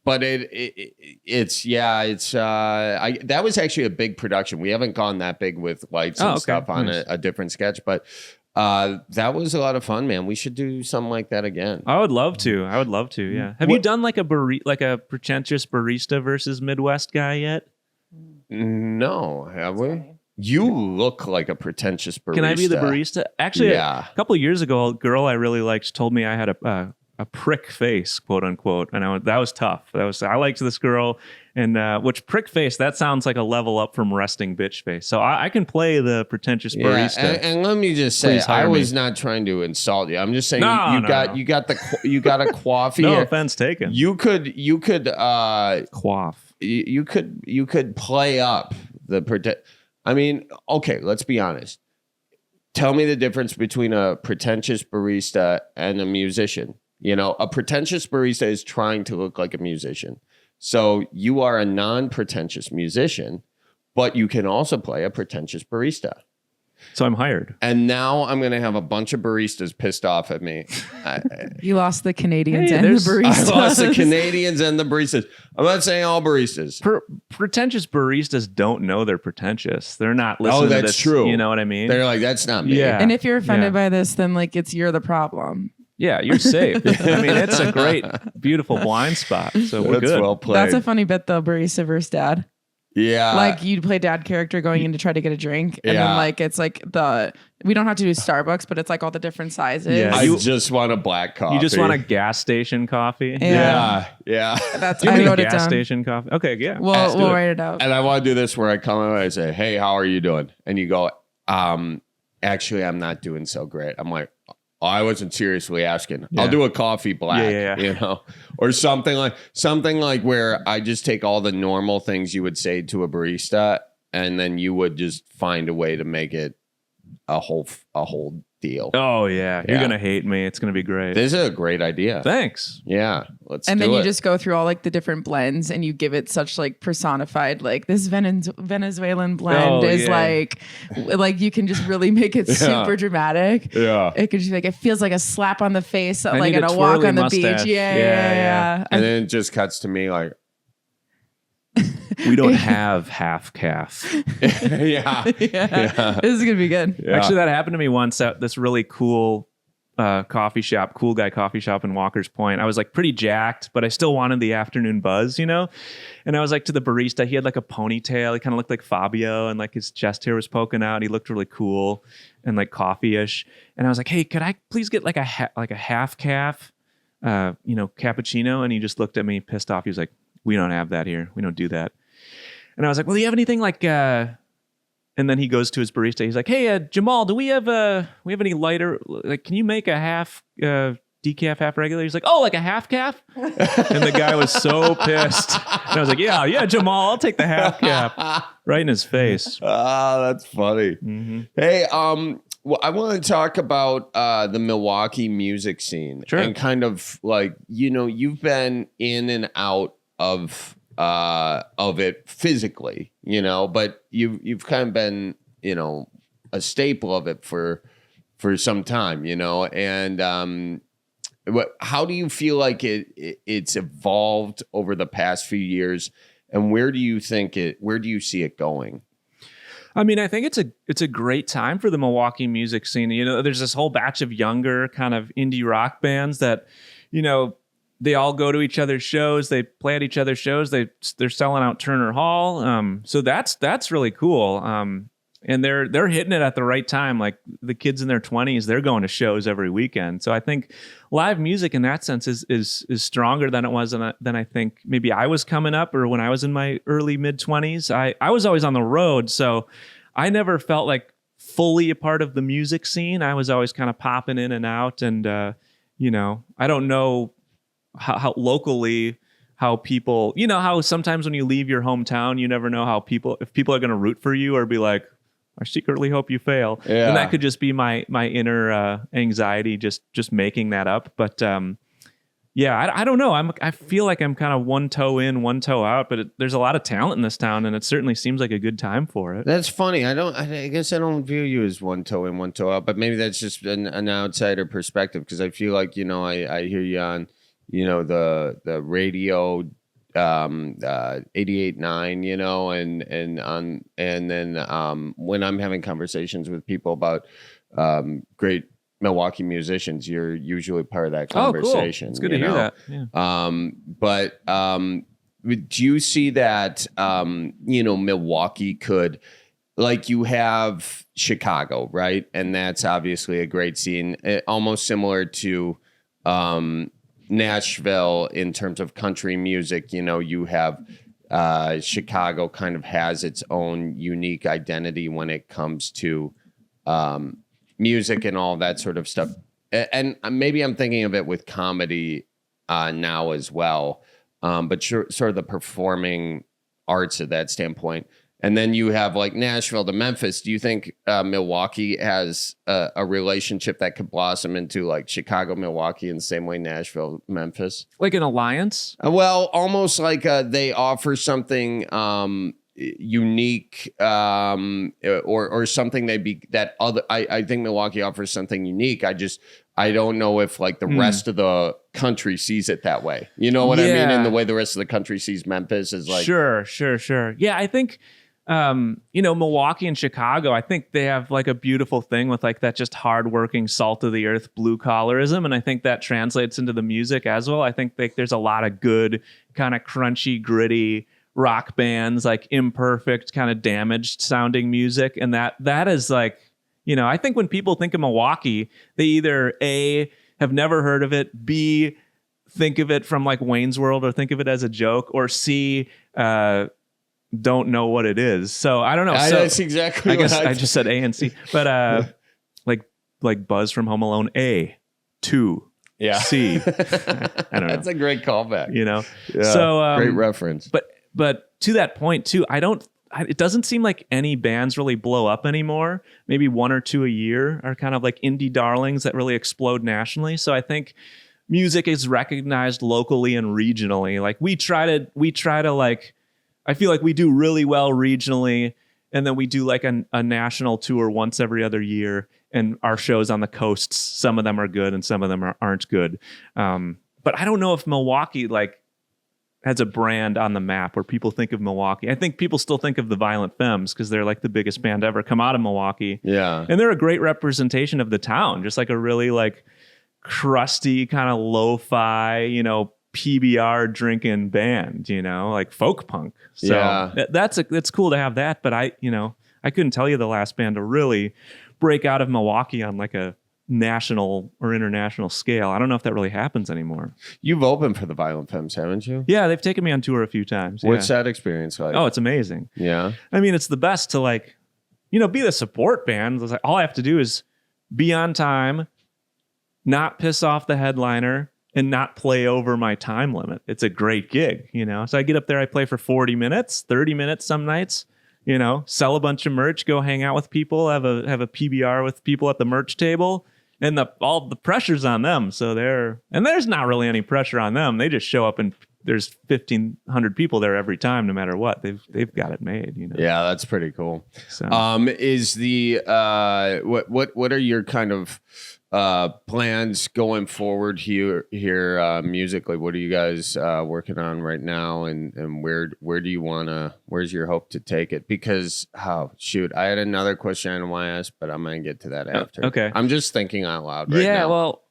But it's that was actually a big production. We haven't gone that big with lights and stuff on a different sketch, but that was a lot of fun, man. We should do something like that again. I would love to. Yeah. Have you done like a pretentious barista versus Midwest guy yet? No, have we? You look like a pretentious barista. Can I be the barista? Actually, a couple of years ago, a girl I really liked told me I had a prick face, quote unquote, and that was tough. I liked this girl, and which prick face, that sounds like a level up from resting bitch face. So I can play the pretentious barista. And let me just say, I was not trying to insult you. I'm just saying you got a coffee. No offense taken. You could quaff. You could play up the I mean, okay, let's be honest. Tell me the difference between a pretentious barista and a musician. You know, a pretentious barista is trying to look like a musician. So you are a non-pretentious musician, but you can also play a pretentious barista. So I'm hired. And now I'm going to have a bunch of baristas pissed off at me. You lost the Canadians and the baristas. I lost the Canadians and the baristas. I'm not saying all baristas. Pretentious baristas don't know they're pretentious. They're not listening to this. That's true. You know what I mean? They're like, that's not me. Yeah. And if you're offended by this, then like you're the problem. Yeah, you're safe. I mean, it's a great, beautiful blind spot. So we're good. Well played. That's a funny bit though, barista versus dad. Yeah. Like you'd play dad character going in to try to get a drink. And then like it's like we don't have to do Starbucks, but it's like all the different sizes. Yeah, I just want a black coffee. You just want a gas station coffee? Yeah. That's I wrote it gas down. Station coffee. Okay, yeah. We'll write it out. And I want to do this where I come in and I say, hey, how are you doing? And you go, actually, I'm not doing so great. I'm like, I wasn't seriously asking. Yeah. I'll do a coffee black, you know, or something like where I just take all the normal things you would say to a barista, and then you would just find a way to make it a whole deal. Oh yeah, you're gonna hate me. It's gonna be great. This is a great idea. Thanks. Yeah, let's. And do then it. you just go through all like the different blends, and you give it such like personified, like this Venezuelan blend is like you can just really make it super dramatic. Yeah, it could just like it feels like a slap on the face, like at a walk on the beach. Yeah. And then it just cuts to me like. We don't have half calf. Yeah. This is gonna be good. Yeah. Actually, that happened to me once at this really cool coffee shop in Walker's Point. I was like pretty jacked, but I still wanted the afternoon buzz, you know? And I was like to the barista, he had like a ponytail. He kind of looked like Fabio, and like his chest hair was poking out. He looked really cool and like coffee-ish. And I was like, hey, could I please get like a half calf, cappuccino? And he just looked at me pissed off. He was like, we don't have that here. We don't do that. And I was like, well, do you have anything like, and then he goes to his barista. He's like, hey, Jamal, do we have any lighter? Like, can you make a half decaf, half regular? He's like, oh, like a half calf? And the guy was so pissed. And I was like, yeah, Jamal, I'll take the half calf. Right in his face. Oh, that's funny. Mm-hmm. Hey, well, I want to talk about the Milwaukee music scene. Sure. And kind of like, you know, you've been in and out of it physically, you know, but you've kind of been, you know, a staple of it for some time, you know, and how do you feel like it's evolved over the past few years, and where do you see it going? I mean, I think it's a great time for the Milwaukee music scene. You know, there's this whole batch of younger kind of indie rock bands that, you know, they all go to each other's shows. They play at each other's shows. They're selling out Turner Hall. So that's really cool. And they're hitting it at the right time. Like the kids in their 20s, they're going to shows every weekend. So I think live music in that sense is stronger than it was than I think maybe I was coming up, or when I was in my early mid 20s. I was always on the road, so I never felt like fully a part of the music scene. I was always kind of popping in and out, and I don't know how locally how people, how sometimes when you leave your hometown, you never know if people are going to root for you or be like, I secretly hope you fail. Yeah. And that could just be my inner anxiety, just making that up. But I don't know. I feel like I'm kind of one toe in, one toe out, but there's a lot of talent in this town, and it certainly seems like a good time for it. That's funny. I guess I don't view you as one toe in, one toe out, but maybe that's just an outsider perspective, because I feel like, I hear you on, the radio, 88.9, and then when I'm having conversations with people about great Milwaukee musicians, you're usually part of that conversation. Oh, cool. It's good to hear that. Yeah. But do you see that Milwaukee could, like, you have Chicago, right? And that's obviously a great scene, almost similar to Nashville in terms of country music. You have Chicago kind of has its own unique identity when it comes to music and all that sort of stuff. And maybe I'm thinking of it with comedy now as well, but sort of the performing arts at that standpoint. And then you have like Nashville to Memphis. Do you think Milwaukee has a relationship that could blossom into like Chicago, Milwaukee in the same way Nashville, Memphis? Like an alliance? Well, almost like they offer something unique, or something I think Milwaukee offers something unique. I don't know if like the rest of the country sees it that way. You know what I mean? In the way the rest of the country sees Memphis is like. Sure. Yeah, I think Milwaukee and Chicago, I think they have like a beautiful thing with like that just hardworking, salt of the earth, blue collarism. And I think that translates into the music as well. I think there's a lot of good kind of crunchy, gritty rock bands, like imperfect, kind of damaged sounding music. And that is like, I think when people think of Milwaukee, they either A, have never heard of it, B, think of it from like Wayne's World or think of it as a joke, or C, don't know what it is. So I don't know. That's exactly I guess I just said A and C. But like Buzz from Home Alone, A, 2, yeah. C. I don't know. That's a great callback. Yeah. So great reference. But to that point too, it doesn't seem like any bands really blow up anymore. Maybe one or two a year are kind of like indie darlings that really explode nationally. So I think music is recognized locally and regionally. Like we try to like, I feel like we do really well regionally, and then we do like a national tour once every other year, and our shows on the coasts, some of them are good and some of them aren't good. But I don't know if Milwaukee like has a brand on the map where people think of Milwaukee. I think people still think of the Violent Femmes because they're like the biggest band ever come out of Milwaukee. Yeah. And they're a great representation of the town, just like a really like crusty kind of lo-fi, PBR drinking band, like folk punk. So yeah. That's cool to have that. But I couldn't tell you the last band to really break out of Milwaukee on like a national or international scale. I don't know if that really happens anymore. You've opened for the Violent Femmes, haven't you? Yeah, they've taken me on tour a few times. What's that experience like? Oh, it's amazing. Yeah. I mean, it's the best to like, be the support band. It's like, all I have to do is be on time, not piss off the headliner, and not play over my time limit. It's a great gig, So I get up there, I play for 40 minutes, 30 minutes some nights, sell a bunch of merch, go hang out with people, have a PBR with people at the merch table, and all the pressure's on them. So there's not really any pressure on them. They just show up and there's 1,500 people there every time, no matter what. They've got it made, Yeah, that's pretty cool. So. Is the what are your kind of plans going forward here musically? What are you guys working on right now, and where do you where's your hope to take it? Because I had another question I want to ask, but I'm gonna get to that after. Okay. I'm just thinking out loud right now. Yeah, well,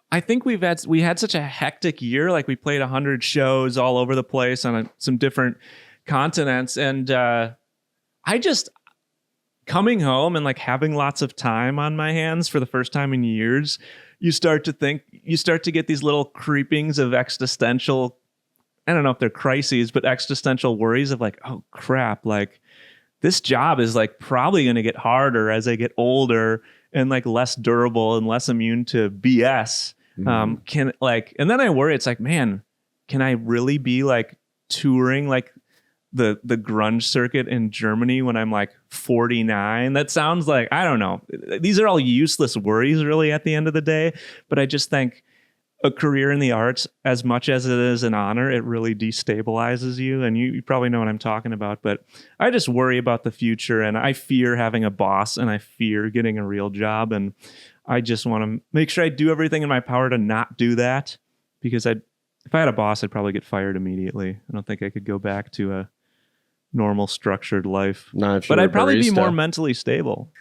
I think we had such a hectic year. Like we played 100 shows all over the place on some different continents, and I just coming home and like having lots of time on my hands for the first time in years, you start to get these little creepings of existential, I don't know if they're crises, but existential worries of like, oh crap, like this job is like probably going to get harder as I get older and like less durable and less immune to BS. And then I worry, it's like, man, can I really be like touring like the grunge circuit in Germany when I'm like 49? That sounds like, I don't know. These are all useless worries really at the end of the day. But I just think a career in the arts, as much as it is an honor, it really destabilizes you. And you probably know what I'm talking about. But I just worry about the future, and I fear having a boss, and I fear getting a real job. And I just want to make sure I do everything in my power to not do that, because if I had a boss, I'd probably get fired immediately. I don't think I could go back to a normal structured life. But I'd probably be more mentally stable.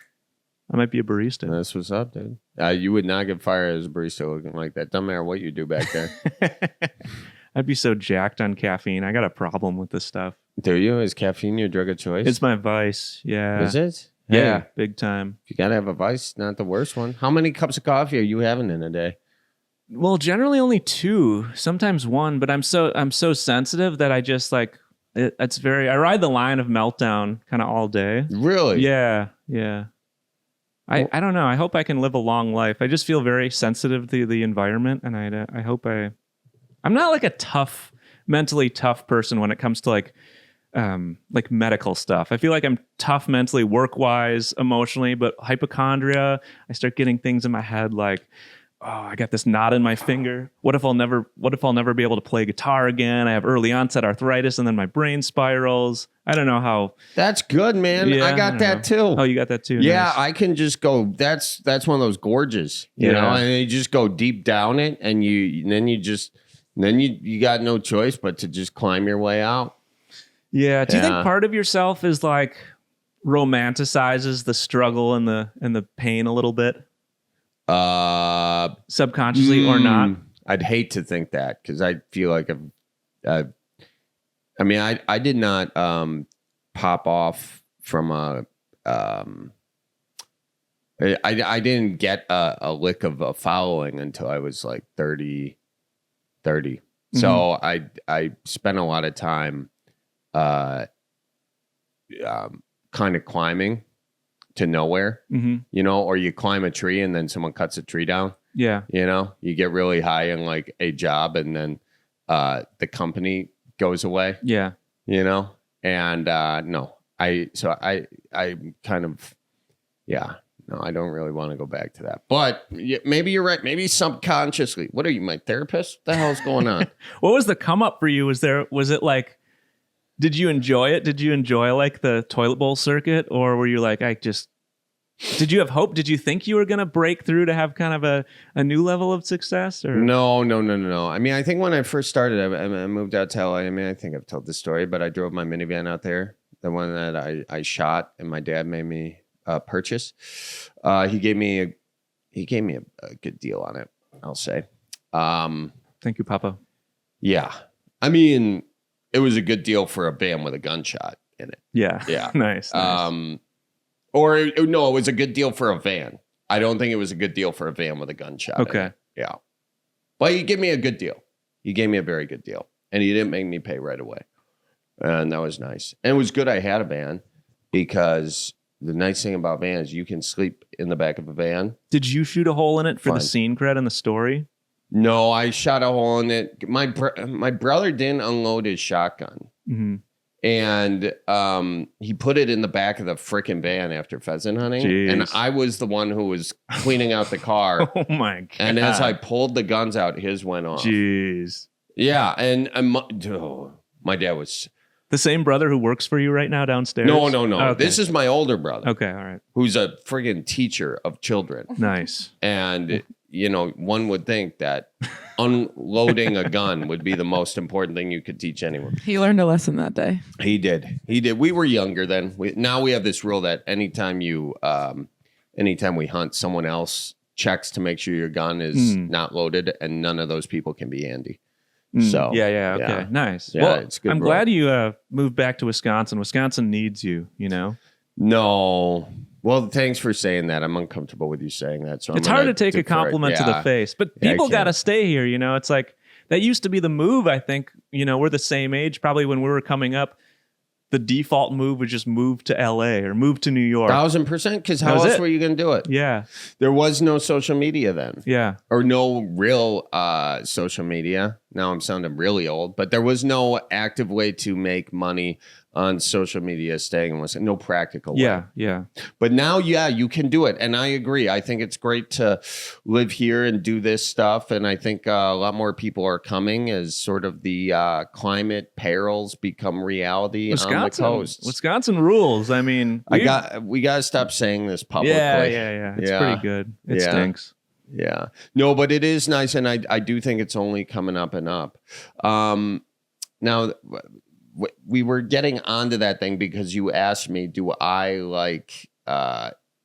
I might be a barista. That's what's up, dude. You would not get fired as a barista looking like that. Doesn't matter what you do back there. I'd be so jacked on caffeine. I got a problem with this stuff. Do you? Is caffeine your drug of choice? It's my vice. Yeah. Is it? Yeah, big time. You got to have a vice, not the worst one. How many cups of coffee are you having in a day? Well, generally only 2, sometimes 1, but I'm so sensitive that I just like it's very. I ride the line of meltdown kind of all day. Really? Yeah. I don't know. I hope I can live a long life. I just feel very sensitive to the environment, and I hope I'm not like a mentally tough person when it comes to like medical stuff. I feel like I'm tough mentally, work-wise, emotionally, but hypochondria, I start getting things in my head like, oh, I got this knot in my finger. What if I'll never be able to play guitar again? I have early onset arthritis, and then my brain spirals. I don't know how. That's good, man. Yeah, I got that too. Oh, you got that too. Yeah, nice. I can just go. That's one of those gorges, you know, and you just go deep down it, and then you got no choice but to just climb your way out. Yeah. Do you think part of yourself is like romanticizes the struggle and the pain a little bit? Subconsciously or not? I'd hate to think that, because I feel like I did not pop off from I didn't get a lick of a following until I was like 30. So I spent a lot of time kind of climbing to nowhere, you know, or you climb a tree and then someone cuts a tree down. Yeah. You know, you get really high in like a job, and then the company goes away. Yeah. You know, and no, I kind of, no, I don't really want to go back to that. But maybe you're right. Maybe subconsciously. What are you, my therapist? What the hell's going on? What was the come up for you? Was it like, did you enjoy it? Did you enjoy like the toilet bowl circuit, or were you like, did you have hope? Did you think you were going to break through to have kind of a new level of success? Or No. I mean, I think when I first started, I moved out to LA. I mean, I think I've told this story, but I drove my minivan out there, the one that I shot, and my dad made me purchase. He gave me a good deal on it, I'll say. Thank you, Papa. Yeah, I mean, it was a good deal for a van with a gunshot in it. Yeah. Nice. Or no, it was a good deal for a van. I don't think it was a good deal for a van with a gunshot. Okay. Yeah. But you gave me a good deal. You gave me a very good deal. And you didn't make me pay right away. And that was nice. And it was good I had a van, because the nice thing about vans, you can sleep in the back of a van. Did you shoot a hole in it for the scene cred and the story? No, I shot a hole in it. My brother didn't unload his shotgun. Mm-hmm. And he put it in the back of the frickin' van after pheasant hunting. Jeez. And I was the one who was cleaning out the car. Oh, my God. And as I pulled the guns out, his went off. Jeez. Yeah. And my dad was... The same brother who works for you right now downstairs? No. Okay. This is my older brother. Okay, all right. Who's a friggin' teacher of children. Nice. And, you know, one would think that unloading a gun would be the most important thing you could teach anyone. He learned a lesson that day. He did. We were younger then. Now we have this rule that anytime we hunt, someone else checks to make sure your gun is not loaded, and none of those people can be Andy. So yeah, okay, yeah. Nice. Yeah, well, it's good. I'm glad you moved back to Wisconsin. Wisconsin needs you. You know. No. Well, thanks for saying that. I'm uncomfortable with you saying that. So it's hard to take a compliment to the face, but people got to stay here. You know, it's like that used to be the move. I think, you know, we're the same age, probably when we were coming up. the default move was just move to LA or move to New York. 1,000%. Because how else were you going to do it? Yeah. There was no social media then. Yeah. Or no real social media. Now I'm sounding really old, but there was no active way to make money on social media staying in no practical way. Yeah. But now, you can do it. And I agree. I think it's great to live here and do this stuff. And I think a lot more people are coming as sort of the climate perils become reality on the coast. Wisconsin rules. I mean, we got to stop saying this publicly. Yeah. It's pretty good. It stinks. Yeah. No, but it is nice. And I do think it's only coming up and up. Now, we were getting onto that thing because you asked me, do I like,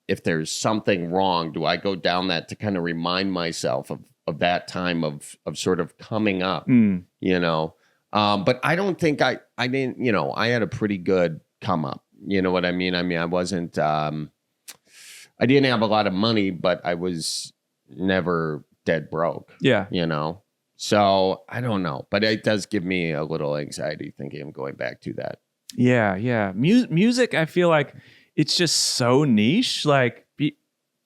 if there's something wrong, do I go down that to kind of remind myself of that time of sort of coming up, you know? But I don't think I didn't, you know, I had a pretty good come up. You know what I mean? I mean, I wasn't, I didn't have a lot of money, but I was never dead broke. Yeah. You know? So I don't know, but it does give me a little anxiety thinking of going back to that. Yeah. Music, I feel like it's just so niche. Like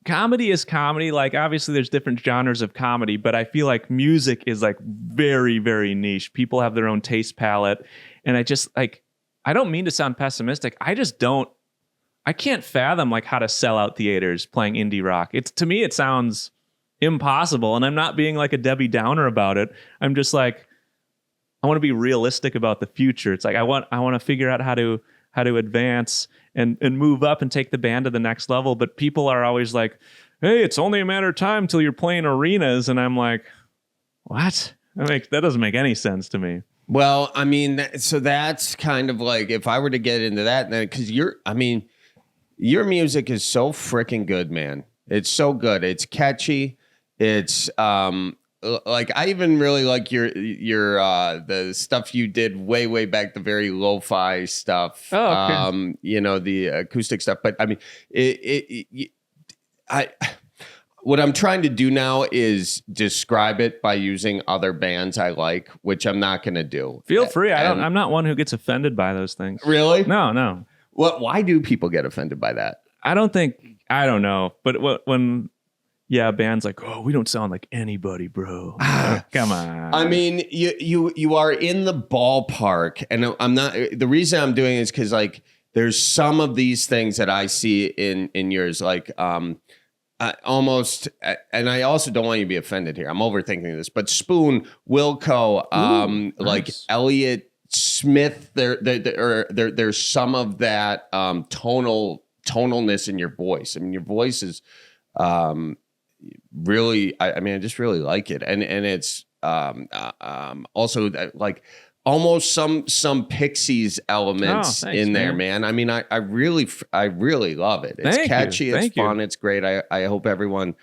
comedy is comedy. Like obviously there's different genres of comedy, but I feel like music is like very, very niche. People have their own taste palette. And I just like, I don't mean to sound pessimistic. I can't fathom like how to sell out theaters playing indie rock. To me, it sounds impossible, and I'm not being like a Debbie Downer about it. I'm just like, I want to be realistic about the future. It's like I want to figure out how to advance and move up and take the band to the next level. But people are always like, hey, it's only a matter of time till you're playing arenas, and I'm like, what? That doesn't make any sense to me. Well, I mean, so that's kind of like if I were to get into that, then because your music is so freaking good, man. It's so good. It's catchy. It's like I even really like your the stuff you did way back, the very lo-fi stuff. Oh, okay. You know, the acoustic stuff. But I mean, what I'm trying to do now is describe it by using other bands I like, which I'm not going to do. Feel free. I'm not one who gets offended by those things. Really? No. Why do people get offended by that? I don't know. But when band's like, oh, we don't sound like anybody, bro. Come on. I mean, you are in the ballpark, and I'm not. The reason I'm doing it is because like there's some of these things that I see in yours, like almost, and I also don't want you to be offended here. I'm overthinking this, but Spoon, Wilco, nice. like Elliott Smith, there's some of that tonalness in your voice. I mean, your voice is really, I mean, I just really like it, and it's also like almost some Pixies elements in there, man. I mean, I really love it. It's catchy, it's fun, it's great. I hope everyone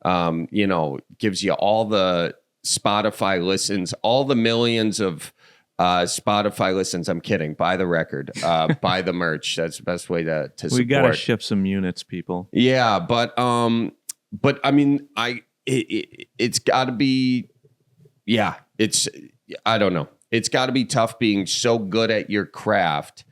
gives you all the Spotify listens, all the millions of Spotify listens. I'm kidding. Buy the record, buy the merch. That's the best way to support. We gotta ship some units, people. Yeah, but I mean, it's got to be, I don't know. It's got to be tough being so good at your craft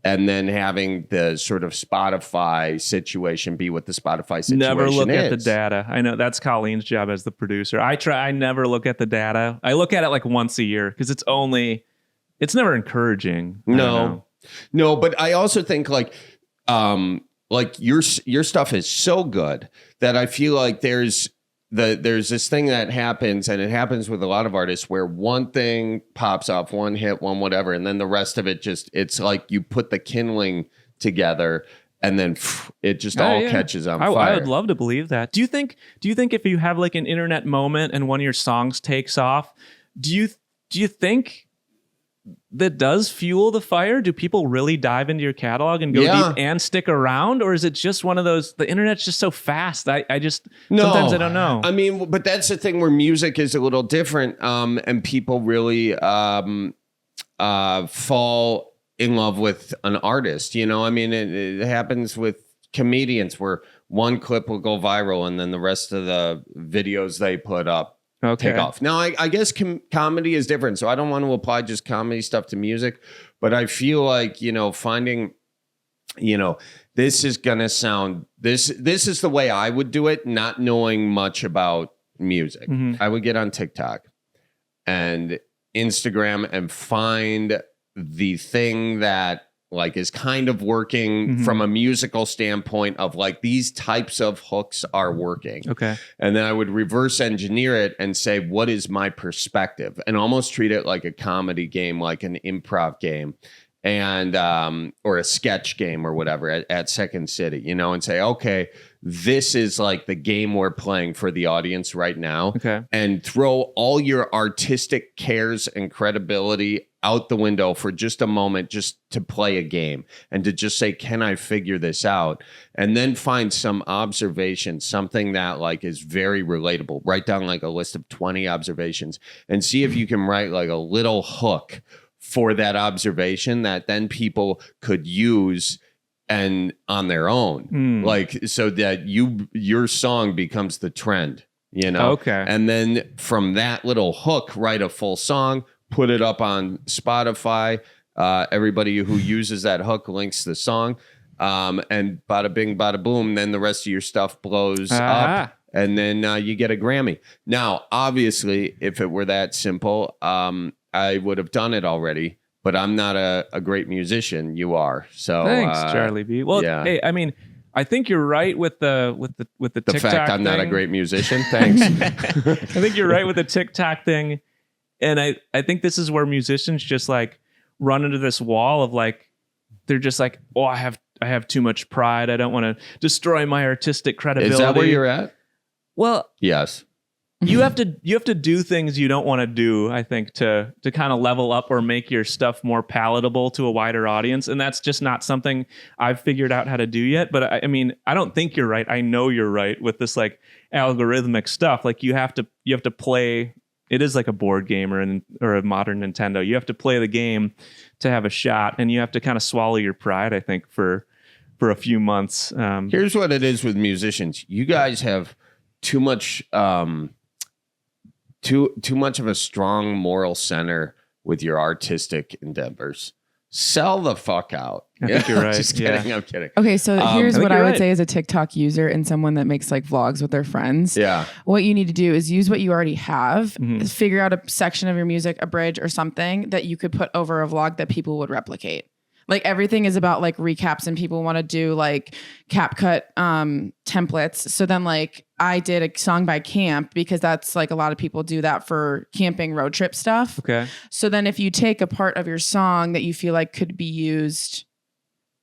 and then having the sort of Spotify situation be what the Spotify situation is. Never look at the data. I know that's Colleen's job as the producer. I never look at the data. I look at it like once a year because it's never encouraging. No, but I also think like your stuff is so good that I feel like there's this thing that happens, and it happens with a lot of artists where one thing pops off, one hit, one whatever, and then the rest of it it's like you put the kindling together and then it just all catches on fire. I would love to believe that. Do you think if you have like an internet moment and one of your songs takes off, do you think that does fuel the fire? Do people really dive into your catalog and go deep and stick around? Or is it just one of those, the internet's just so fast? Sometimes I don't know. I mean, but that's the thing where music is a little different. And people really fall in love with an artist. You know, I mean, it happens with comedians where one clip will go viral and then the rest of the videos they put up take off. Now, I guess comedy is different, so I don't want to apply just comedy stuff to music, But I feel like, finding, this is going to sound, this is the way I would do it, not knowing much about music. I would get on TikTok and Instagram and find the thing that like is kind of working from a musical standpoint of like these types of hooks are working. Okay. And then I would reverse engineer it and say, what is my perspective? And almost treat it like a comedy game, like an improv game, and or a sketch game or whatever at Second City, and say, okay, this is like the game we're playing for the audience right now. Okay. And throw all your artistic cares and credibility out the window for just a moment, just to play a game and to just say, can I figure this out? And then find some observation, something that like is very relatable. Write down like a list of 20 observations and see if you can write like a little hook for that observation that then people could use and on their own, like so that your song becomes the trend, Okay. And then from that little hook, write a full song, put it up on Spotify. Everybody who uses that hook links the song, and bada bing, bada boom. Then the rest of your stuff blows up, and then you get a Grammy. Now, obviously, if it were that simple, I would have done it already. But I'm not a great musician. You are. So thanks, Charlie B. Well, yeah. Hey, I mean, I think you're right with the TikTok fact I'm thing. not a great musician. Thanks. I think you're right with the TikTok thing. And I think this is where musicians just like run into this wall of like, they're just like, oh, I have too much pride. I don't want to destroy my artistic credibility. Is that where you're at? Well, yes. You have to do things you don't want to do, I think, to kind of level up or make your stuff more palatable to a wider audience. And that's just not something I've figured out how to do yet. But I mean, I don't think you're right. I know you're right with this like algorithmic stuff. Like you have to play. It is like a board game or a modern Nintendo. You have to play the game to have a shot, and you have to kind of swallow your pride, I think, for a few months. Here's what it is with musicians. You guys have too much too much of a strong moral center with your artistic endeavors. Sell the fuck out. I think you're right. Just kidding. Yeah. I'm kidding. Okay, so here's what I would say as a TikTok user and someone that makes like vlogs with their friends. Yeah. What you need to do is use what you already have, is figure out a section of your music, a bridge or something that you could put over a vlog that people would replicate. Like everything is about like recaps and people want to do like CapCut templates. So then like I did a song by camp because that's like a lot of people do that for camping road trip stuff. Okay. So then if you take a part of your song that you feel like could be used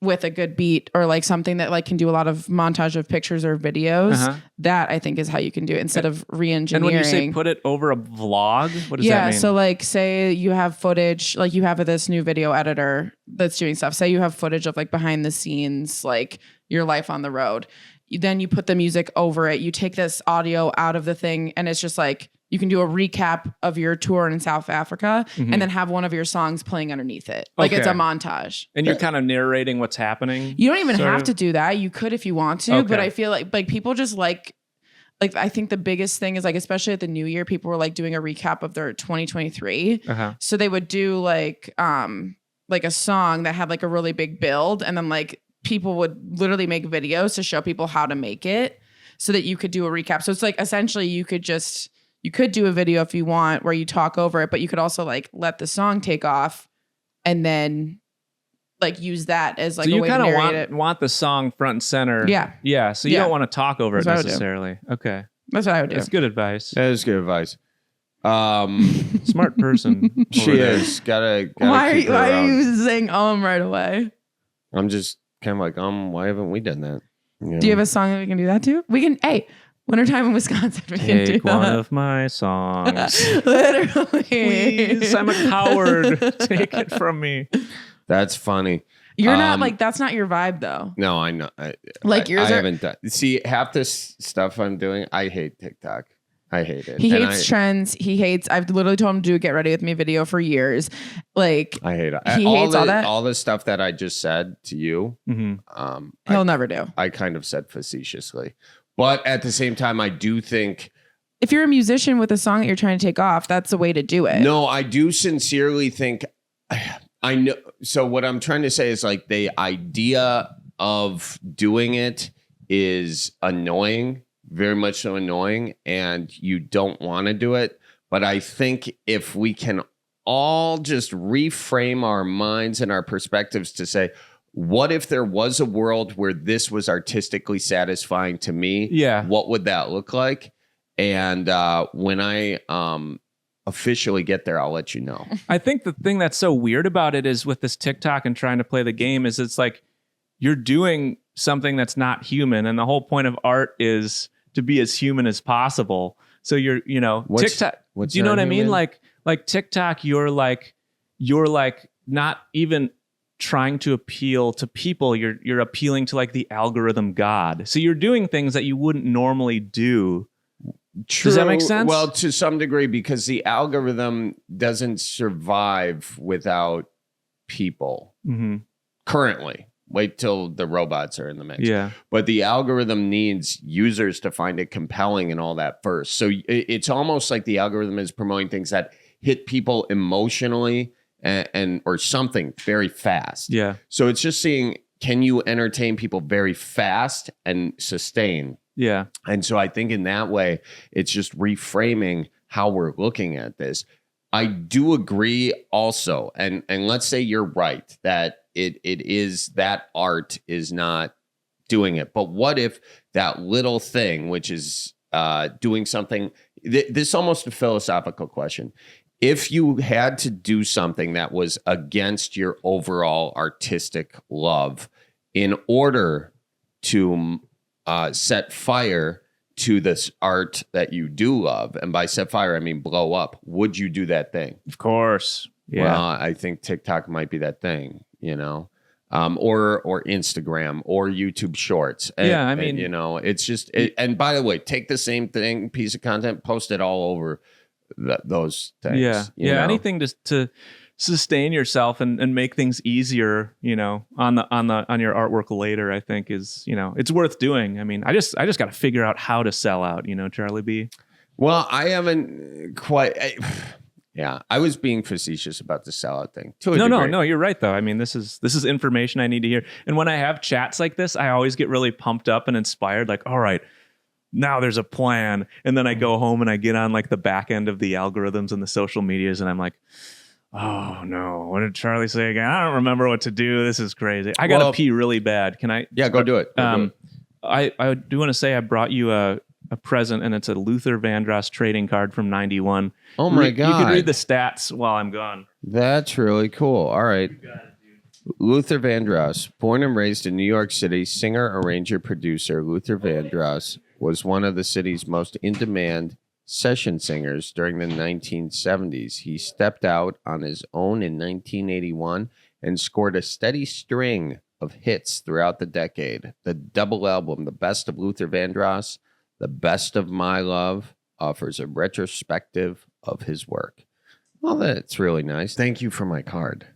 with a good beat or like something that like can do a lot of montage of pictures or videos, that I think is how you can do it instead of re-engineering. And when you say put it over a vlog, what does that mean? So like say you have footage, like you have this new video editor that's doing stuff. Say you have footage of like behind the scenes, like your life on the road. Then you put the music over it. You take this audio out of the thing and it's just like, you can do a recap of your tour in South Africa and then have one of your songs playing underneath it. Like it's a montage. And you're kind of narrating what's happening. You don't even have to do that. You could if you want to, but I feel like people just like I think the biggest thing is like, especially at the new year, people were like doing a recap of their 2023. So they would do like a song that had like a really big build and then like people would literally make videos to show people how to make it so that you could do a recap. So it's like essentially you could do a video if you want where you talk over it, but you could also like let the song take off and then like use that as like so a way to narrate it. You kind of want the song front and center. Yeah. Yeah. So you don't want to talk over it necessarily. Okay. That's what I would do. That's good advice. That is good advice. Smart person. She is. Gotta why are you saying right away? I'm just kind of like, why haven't we done that? Yeah. Do you have a song that we can do that to? We can, wintertime in Wisconsin. We can do one that. of my songs. Literally. Please, I'm a coward. Take it from me. That's funny. You're not like, that's not your vibe though. No, I know. I haven't done. See, half this stuff I'm doing, I hate TikTok. I hate it. He hates trends. He hates. I've literally told him to do a Get Ready With Me video for years. Like I hate it. He hates all that. All the stuff that I just said to you. He'll never do. I kind of said facetiously, but at the same time, I do think if you're a musician with a song that you're trying to take off, that's the way to do it. No, I do sincerely think. I know. So what I'm trying to say is like the idea of doing it is annoying, very much so annoying, and you don't want to do it. But I think if we can all just reframe our minds and our perspectives to say, what if there was a world where this was artistically satisfying to me? Yeah. What would that look like? And when I officially get there, I'll let you know. I think the thing that's so weird about it is with this TikTok and trying to play the game is it's like you're doing something that's not human. And the whole point of art is to be as human as possible. So you're, TikTok, do you know what I mean? Like TikTok, you're like not even trying to appeal to people. You're appealing to like the algorithm god. So you're doing things that you wouldn't normally do. True. Does that make sense? Well, to some degree, because the algorithm doesn't survive without people currently. Wait till the robots are in the mix. Yeah. But the algorithm needs users to find it compelling and all that first. So it's almost like the algorithm is promoting things that hit people emotionally and or something very fast. Yeah. So it's just seeing, can you entertain people very fast and sustain? Yeah. And so I think in that way, it's just reframing how we're looking at this. I do agree also, and let's say you're right, that it is that art is not doing it. But what if that little thing, which is doing something, this is almost a philosophical question. If you had to do something that was against your overall artistic love in order to set fire to this art that you do love, and by set fire, I mean blow up, would you do that thing? Of course. Yeah. Well, I think TikTok might be that thing, or Instagram or YouTube Shorts. Yeah, I mean, it's just, and by the way, take the same thing, piece of content, post it all over those things. Yeah. Yeah. Anything to sustain yourself and make things easier, on your artwork later, I think is, it's worth doing. I mean, I just got to figure out how to sell out, Charlie B. Well, I haven't quite. I was being facetious about the sellout thing. No, you're right though. I mean, this is information I need to hear. And when I have chats like this, I always get really pumped up and inspired. Like, all right, now there's a plan. And then I go home and I get on like the back end of the algorithms and the social medias, and I'm like, oh no, what did Charlie say again? I don't remember what to do. This is crazy. I gotta pee really bad. Can I? Yeah, go do it. I do want to say I brought you a present, and it's a Luther Vandross trading card from 91. Oh my God. You can read the stats while I'm gone. That's really cool. All right. You got it, dude. Luther Vandross, born and raised in New York City, singer, arranger, producer, Luther Vandross was one of the city's most in-demand session singers during the 1970s. He stepped out on his own in 1981 and scored a steady string of hits throughout the decade. The double album, The Best of Luther Vandross, The Best of My Love, offers a retrospective of his work. Well, that's really nice. Thank you for my card.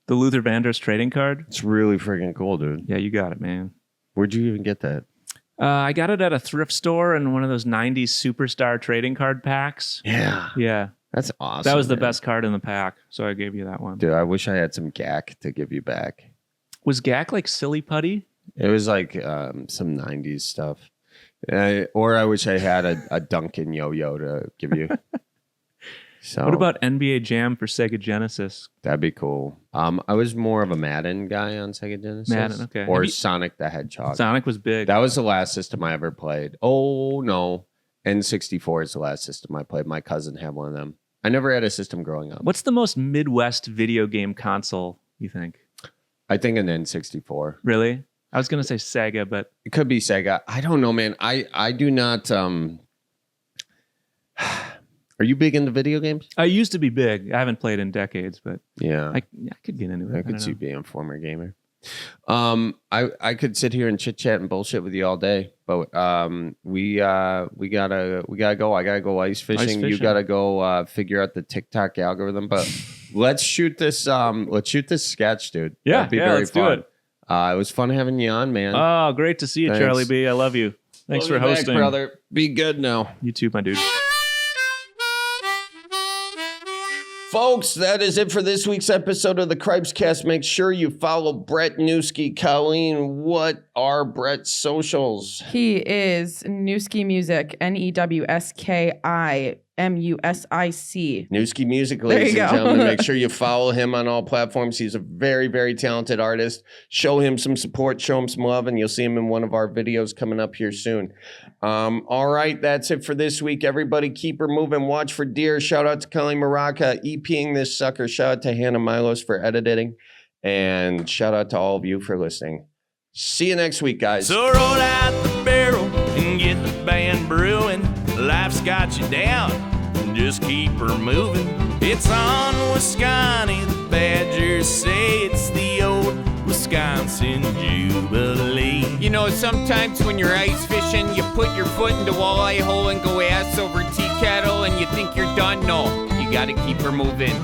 The Luther Vandross trading card? It's really freaking cool, dude. Yeah, you got it, man. Where'd you even get that? I got it at a thrift store in one of those 90s superstar trading card packs. Yeah. Yeah. That's awesome. That was the best card in the pack, so I gave you that one. Dude, I wish I had some GAC to give you back. Was GAC like silly putty? It was like some 90s stuff. Or I wish I had a Duncan yo-yo to give you. So what about NBA Jam for Sega Genesis? That'd be cool. I was more of a Madden guy on Sega Genesis. Madden, okay. Or Sonic the Hedgehog. Sonic was big. That was the last system I ever played. Oh, no. N64 is the last system I played. My cousin had one of them. I never had a system growing up. What's the most Midwest video game console, you think? I think an N64. Really? I was going to say Sega, but... It could be Sega. I don't know, man. I do not... Are you big into video games? I used to be big. I haven't played in decades, but yeah, I could get into it. I could see you being a former gamer. I could sit here and chit chat and bullshit with you all day, but we gotta go. I gotta go ice fishing. You gotta go figure out the TikTok algorithm. But let's shoot this sketch, dude. Yeah, that'd be very let's fun. do it. It was fun having you on, man. Oh, great to see you, Thanks. Charlie B. I love you. Thanks for hosting, back, brother. Be good now. You too, my dude. Folks, that is it for this week's episode of the Cripescast. Make sure you follow Brett Newski. Colleen, what are Brett's socials? He is Newski Music, NEWSKIMUSIC. Newski Music, ladies and gentlemen. Make sure you follow him on all platforms. He's a very, very talented artist. Show him some support, show him some love, and you'll see him in one of our videos coming up here soon. All right, that's it for this week. Everybody keep her moving. Watch for deer. Shout out to Kelly Maraca, EPing this sucker. Shout out to Hannah Milos for editing. And shout out to all of you for listening. See you next week, guys. So roll out the barrel and get the band brewing. Life's got you down, just keep her moving. It's on Wisconsin, the Badgers say it's the old Wisconsin Jubilee. You know, sometimes when you're ice fishing, you put your foot in the walleye hole and go ass over tea kettle and you think you're done. No, you gotta keep her moving.